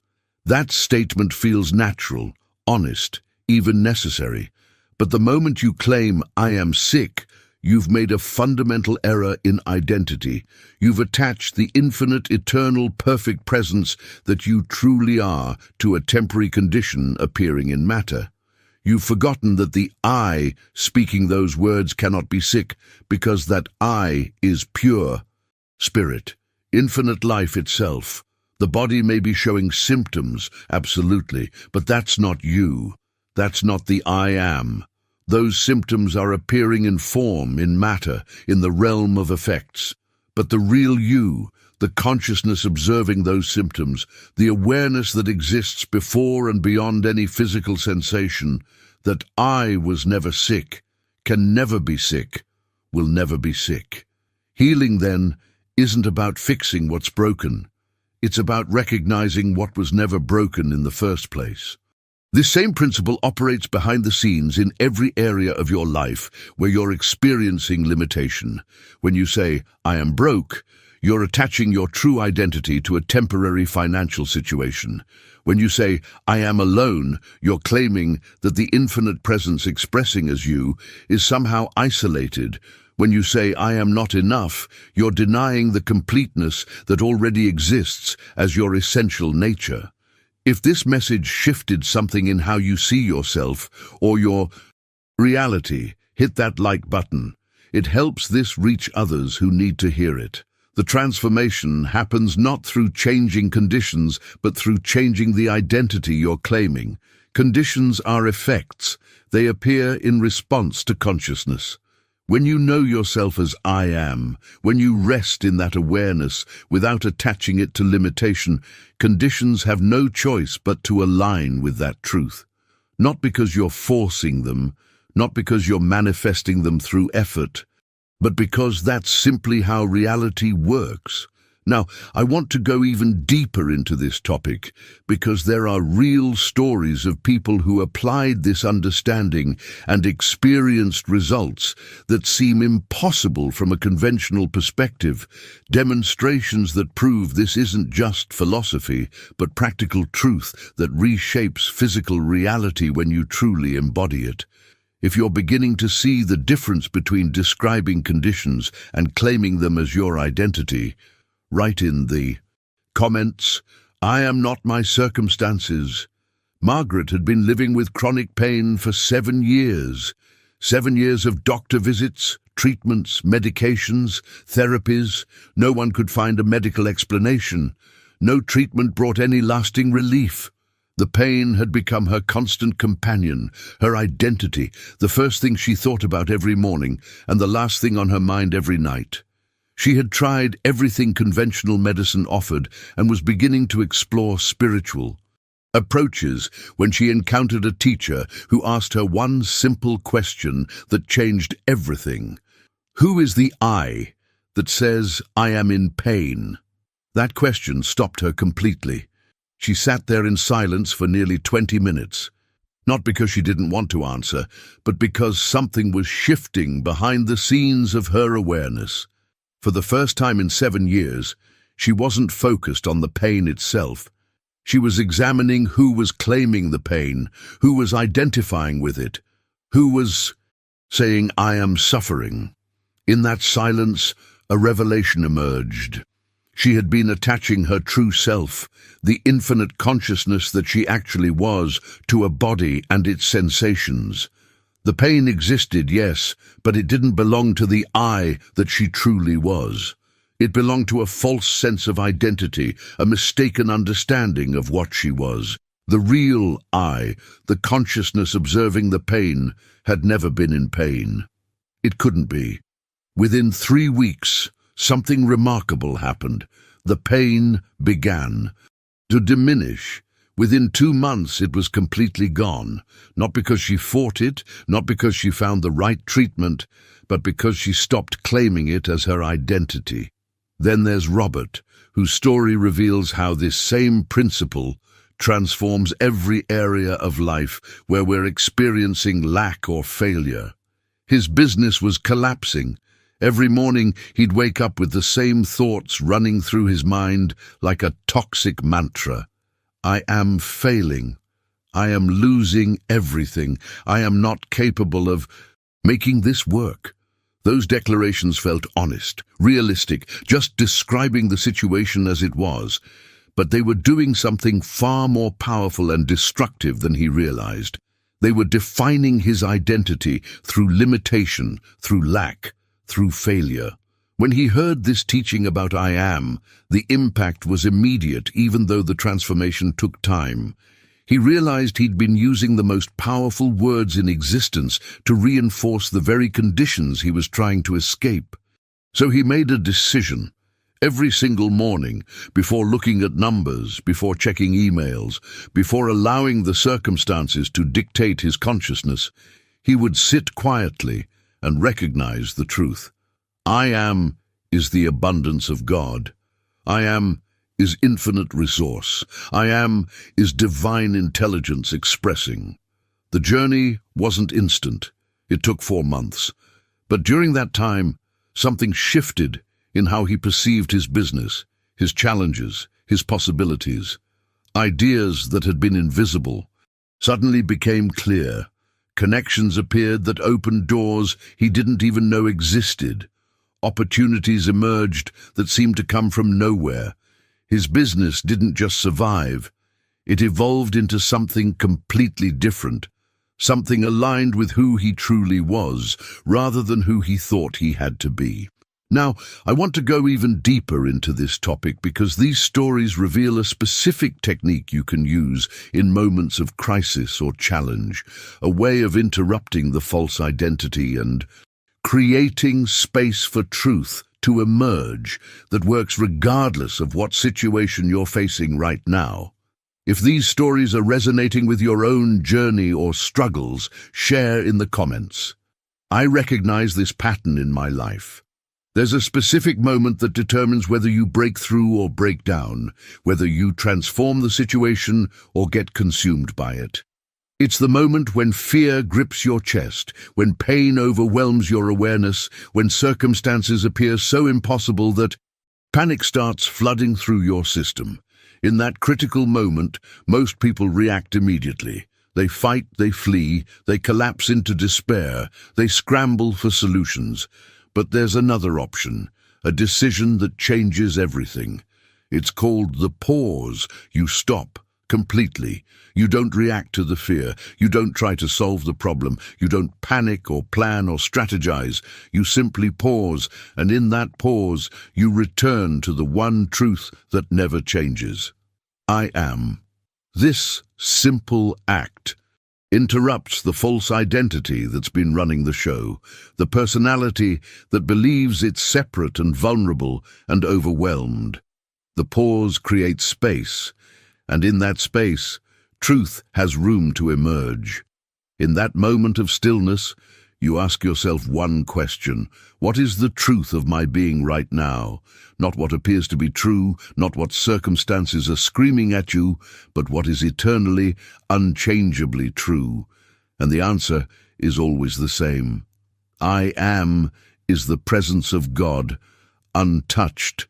That statement feels natural, honest, even necessary. But the moment you claim, I am sick, you've made a fundamental error in identity. You've attached the infinite, eternal, perfect presence that you truly are to a temporary condition appearing in matter. You've forgotten that the I speaking those words cannot be sick because that I is pure spirit, infinite life itself. The body may be showing symptoms, absolutely, but that's not you. That's not the I am. Those symptoms are appearing in form, in matter, in the realm of effects. But the real you, the consciousness observing those symptoms, the awareness that exists before and beyond any physical sensation, that I was never sick, can never be sick, will never be sick. Healing, then, isn't about fixing what's broken. It's about recognizing what was never broken in the first place. This same principle operates behind the scenes in every area of your life where you're experiencing limitation. When you say, "I am broke," you're attaching your true identity to a temporary financial situation. When you say, "I am alone," you're claiming that the infinite presence expressing as you is somehow isolated. When you say, "I am not enough," you're denying the completeness that already exists as your essential nature. If this message shifted something in how you see yourself or your reality, hit that like button. It helps this reach others who need to hear it. The transformation happens not through changing conditions, but through changing the identity you're claiming. Conditions are effects. They appear in response to consciousness. When you know yourself as I am, when you rest in that awareness without attaching it to limitation, conditions have no choice but to align with that truth. Not because you're forcing them, not because you're manifesting them through effort, but because that's simply how reality works. Now, I want to go even deeper into this topic because there are real stories of people who applied this understanding and experienced results that seem impossible from a conventional perspective, demonstrations that prove this isn't just philosophy, but practical truth that reshapes physical reality when you truly embody it. If you're beginning to see the difference between describing conditions and claiming them as your identity, write in the comments, "I am not my circumstances." Margaret had been living with chronic pain for 7 years. 7 years of doctor visits, treatments, medications, therapies. No one could find a medical explanation. No treatment brought any lasting relief. The pain had become her constant companion, her identity, the first thing she thought about every morning and the last thing on her mind every night. She had tried everything conventional medicine offered and was beginning to explore spiritual approaches when she encountered a teacher who asked her one simple question that changed everything. Who is the I that says, "I am in pain"? That question stopped her completely. She sat there in silence for nearly 20 minutes, not because she didn't want to answer, but because something was shifting behind the scenes of her awareness. For the first time in 7 years, she wasn't focused on the pain itself. She was examining who was claiming the pain, who was identifying with it, who was saying, "I am suffering." In that silence, a revelation emerged. She had been attaching her true self, the infinite consciousness that she actually was, to a body and its sensations. The pain existed, yes, but it didn't belong to the I that she truly was. It belonged to a false sense of identity, a mistaken understanding of what she was. The real I, the consciousness observing the pain, had never been in pain. It couldn't be. Within 3 weeks, something remarkable happened. The pain began to diminish. Within 2 months, it was completely gone, not because she fought it, not because she found the right treatment, but because she stopped claiming it as her identity. Then there's Robert, whose story reveals how this same principle transforms every area of life where we're experiencing lack or failure. His business was collapsing. Every morning, he'd wake up with the same thoughts running through his mind like a toxic mantra. I am failing. I am losing everything. I am not capable of making this work. Those declarations felt honest, realistic, just describing the situation as it was. But they were doing something far more powerful and destructive than he realized. They were defining his identity through limitation, through lack, through failure. When he heard this teaching about I am, the impact was immediate, even though the transformation took time. He realized he'd been using the most powerful words in existence to reinforce the very conditions he was trying to escape. So he made a decision. Every single morning, before looking at numbers, before checking emails, before allowing the circumstances to dictate his consciousness, he would sit quietly and recognize the truth. I am is the abundance of God. I am is infinite resource. I am is divine intelligence expressing. The journey wasn't instant. It took 4 months. But during that time, something shifted in how he perceived his business, his challenges, his possibilities. Ideas that had been invisible suddenly became clear. Connections appeared that opened doors he didn't even know existed. Opportunities emerged that seemed to come from nowhere. His business didn't just survive. It evolved into something completely different, something aligned with who he truly was, rather than who he thought he had to be. Now, I want to go even deeper into this topic because these stories reveal a specific technique you can use in moments of crisis or challenge, a way of interrupting the false identity and creating space for truth to emerge that works regardless of what situation you're facing right now. If these stories are resonating with your own journey or struggles, share in the comments. I recognize this pattern in my life. There's a specific moment that determines whether you break through or break down, whether you transform the situation or get consumed by it. It's the moment when fear grips your chest, when pain overwhelms your awareness, when circumstances appear so impossible that panic starts flooding through your system. In that critical moment, most people react immediately. They fight, they flee, they collapse into despair, they scramble for solutions. But there's another option, a decision that changes everything. It's called the pause. You stop completely. You don't react to the fear. You don't try to solve the problem. You don't panic or plan or strategize. You simply pause, and in that pause, you return to the one truth that never changes. I am. This simple act interrupts the false identity that's been running the show, the personality that believes it's separate and vulnerable and overwhelmed. The pause creates space, and in that space, truth has room to emerge. In that moment of stillness, you ask yourself one question: what is the truth of my being right now? Not what appears to be true, not what circumstances are screaming at you, but what is eternally, unchangeably true. And the answer is always the same. I am is the presence of God, untouched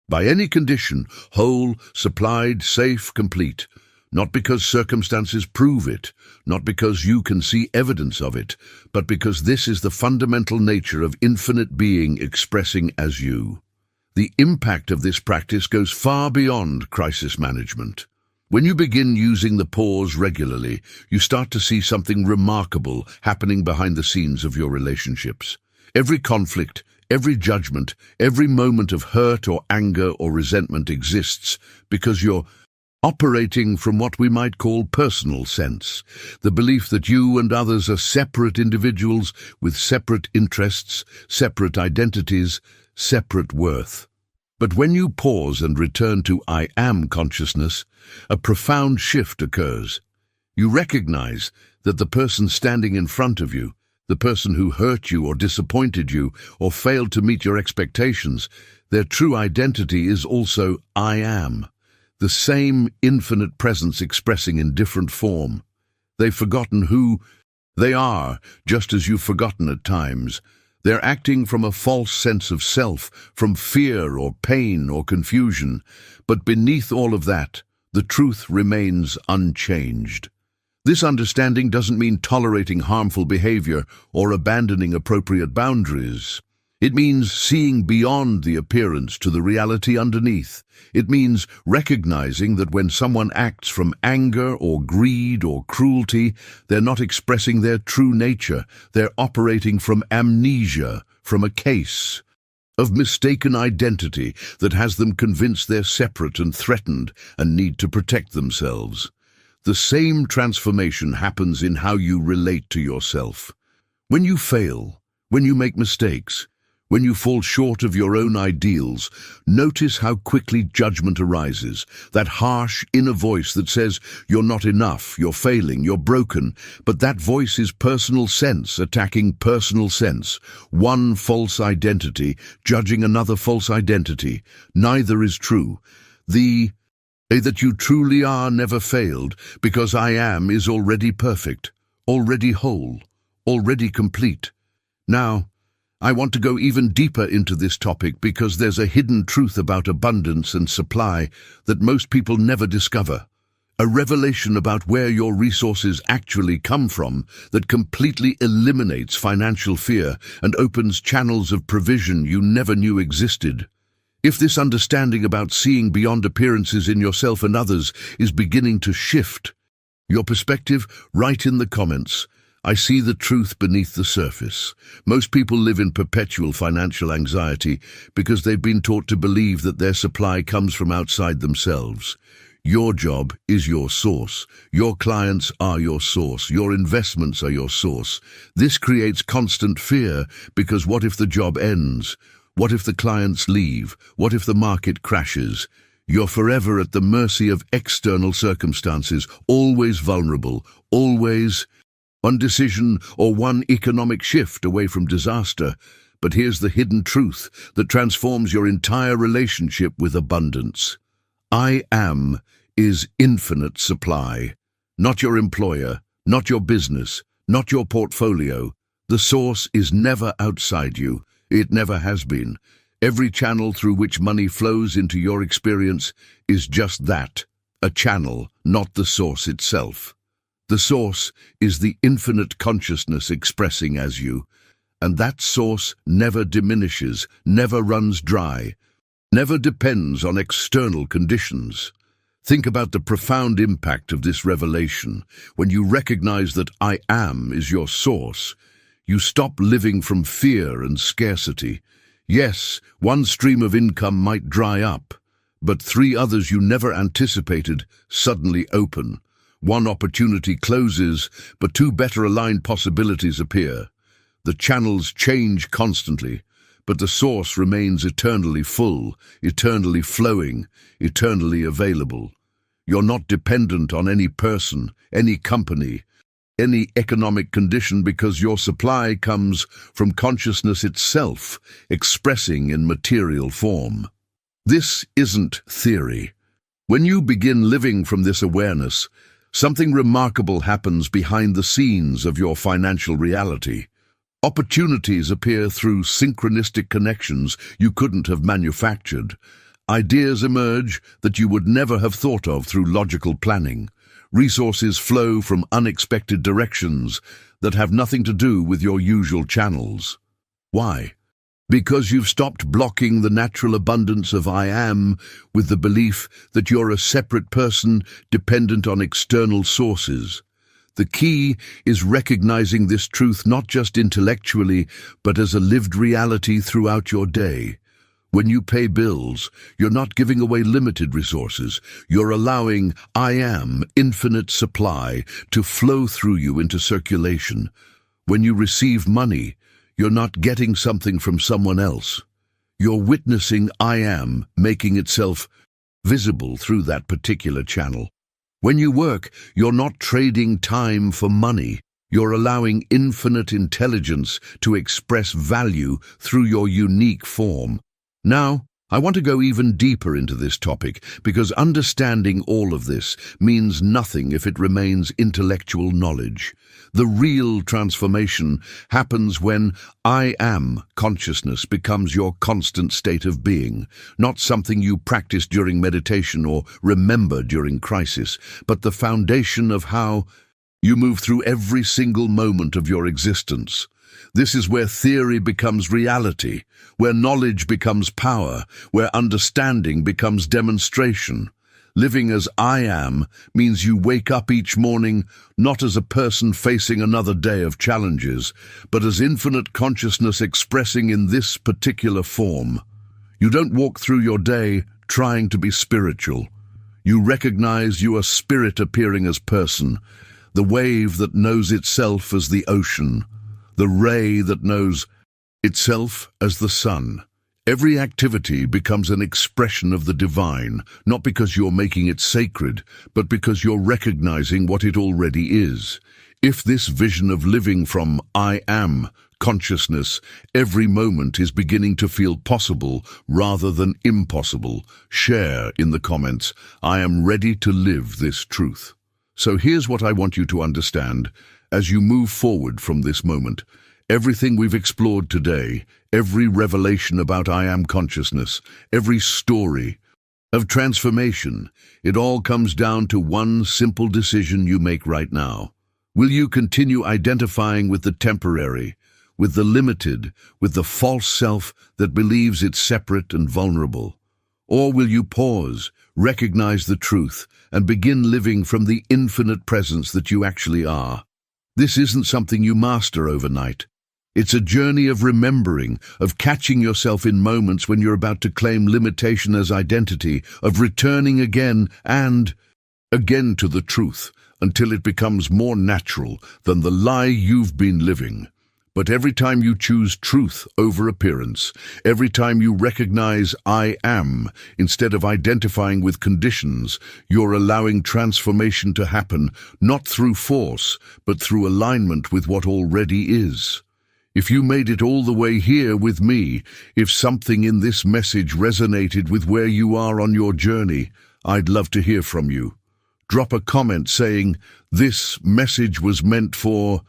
by any condition, whole, supplied, safe, complete. Not because circumstances prove it, not because you can see evidence of it, but because this is the fundamental nature of infinite being expressing as you. The impact of this practice goes far beyond crisis management. When you begin using the pause regularly, you start to see something remarkable happening behind the scenes of your relationships. Every conflict, every judgment, every moment of hurt or anger or resentment exists because you're operating from what we might call personal sense, the belief that you and others are separate individuals with separate interests, separate identities, separate worth. But when you pause and return to I am consciousness, a profound shift occurs. You recognize that the person standing in front of you, the person who hurt you or disappointed you or failed to meet your expectations, their true identity is also I am. The same infinite presence expressing in different form. They've forgotten who they are, just as you've forgotten at times. They're acting from a false sense of self, from fear or pain or confusion. But beneath all of that, the truth remains unchanged. This understanding doesn't mean tolerating harmful behavior or abandoning appropriate boundaries. It means seeing beyond the appearance to the reality underneath. It means recognizing that when someone acts from anger or greed or cruelty, they're not expressing their true nature. They're operating from amnesia, from a case of mistaken identity that has them convinced they're separate and threatened and need to protect themselves. The same transformation happens in how you relate to yourself. When you fail, when you make mistakes, when you fall short of your own ideals, notice how quickly judgment arises, that harsh inner voice that says, "You're not enough, you're failing, you're broken." But that voice is personal sense attacking personal sense. One false identity judging another false identity. Neither is true. The that you truly are never failed, because I am is already perfect, already whole, already complete. Now, I want to go even deeper into this topic because there's a hidden truth about abundance and supply that most people never discover. A revelation about where your resources actually come from that completely eliminates financial fear and opens channels of provision you never knew existed. If this understanding about seeing beyond appearances in yourself and others is beginning to shift your perspective, write in the comments, "I see the truth beneath the surface." Most people live in perpetual financial anxiety because they've been taught to believe that their supply comes from outside themselves. Your job is your source. Your clients are your source. Your investments are your source. This creates constant fear because what if the job ends? What if the clients leave? What if the market crashes? You're forever at the mercy of external circumstances, always vulnerable, always one decision or one economic shift away from disaster. But here's the hidden truth that transforms your entire relationship with abundance. I am is infinite supply. Not your employer, not your business, not your portfolio. The source is never outside you. It never has been. Every channel through which money flows into your experience is just that, a channel, not the source itself. The source is the infinite consciousness expressing as you, and that source never diminishes, never runs dry, never depends on external conditions. Think about the profound impact of this revelation. When you recognize that I am is your source, you stop living from fear and scarcity. Yes, one stream of income might dry up, but three others you never anticipated suddenly open. One opportunity closes, but two better aligned possibilities appear. The channels change constantly, but the source remains eternally full, eternally flowing, eternally available. You're not dependent on any person, any company, any economic condition because your supply comes from consciousness itself, expressing in material form. This isn't theory. When you begin living from this awareness, something remarkable happens behind the scenes of your financial reality. Opportunities appear through synchronistic connections you couldn't have manufactured. Ideas emerge that you would never have thought of through logical planning. Resources flow from unexpected directions that have nothing to do with your usual channels. Why? Because you've stopped blocking the natural abundance of I am with the belief that you're a separate person dependent on external sources. The key is recognizing this truth not just intellectually, but as a lived reality throughout your day. When you pay bills, you're not giving away limited resources. You're allowing I am, infinite supply, to flow through you into circulation. When you receive money, you're not getting something from someone else. You're witnessing I am making itself visible through that particular channel. When you work, you're not trading time for money. You're allowing infinite intelligence to express value through your unique form. Now, I want to go even deeper into this topic because understanding all of this means nothing if it remains intellectual knowledge. The real transformation happens when I am consciousness becomes your constant state of being, not something you practice during meditation or remember during crisis, but the foundation of how you move through every single moment of your existence. This is where theory becomes reality, where knowledge becomes power, where understanding becomes demonstration. Living as I am means you wake up each morning not as a person facing another day of challenges, but as infinite consciousness expressing in this particular form. You don't walk through your day trying to be spiritual. You recognize you are spirit appearing as person, the wave that knows itself as the ocean, the ray that knows itself as the sun. Every activity becomes an expression of the divine, not because you're making it sacred, but because you're recognizing what it already is. If this vision of living from I am consciousness every moment is beginning to feel possible rather than impossible, share in the comments, I am ready to live this truth. So here's what I want you to understand as you move forward from this moment. Everything we've explored today, every revelation about I am consciousness, every story of transformation, it all comes down to one simple decision you make right now. Will you continue identifying with the temporary, with the limited, with the false self that believes it's separate and vulnerable? Or will you pause, recognize the truth, and begin living from the infinite presence that you actually are? This isn't something you master overnight. It's a journey of remembering, of catching yourself in moments when you're about to claim limitation as identity, of returning again and again to the truth until it becomes more natural than the lie you've been living. But every time you choose truth over appearance, every time you recognize I am instead of identifying with conditions, you're allowing transformation to happen, not through force, but through alignment with what already is. If you made it all the way here with me, if something in this message resonated with where you are on your journey, I'd love to hear from you. Drop a comment saying, "This message was meant for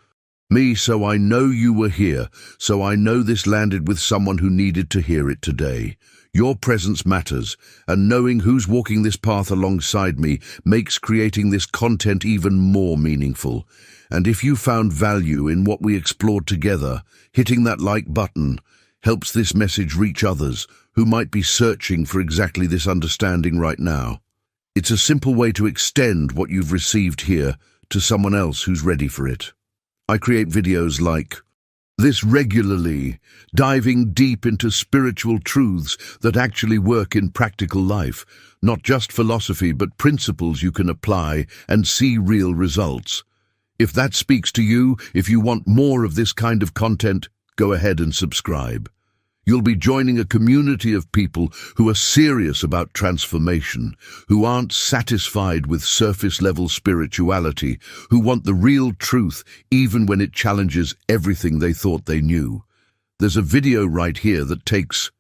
me, so I know you were here, so I know this landed with someone who needed to hear it today." Your presence matters, and knowing who's walking this path alongside me makes creating this content even more meaningful. And if you found value in what we explored together, hitting that like button helps this message reach others who might be searching for exactly this understanding right now. It's a simple way to extend what you've received here to someone else who's ready for it. I create videos like this regularly, diving deep into spiritual truths that actually work in practical life, not just philosophy but principles you can apply and see real results. If that speaks to you, if you want more of this kind of content, go ahead and subscribe. You'll be joining a community of people who are serious about transformation, who aren't satisfied with surface-level spirituality, who want the real truth even when it challenges everything they thought they knew. There's a video right here that takes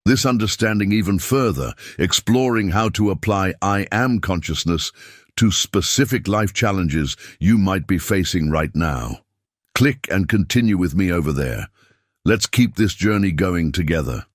this understanding even further, exploring how to apply I am consciousness to specific life challenges you might be facing right now. Click and continue with me over there. Let's keep this journey going together.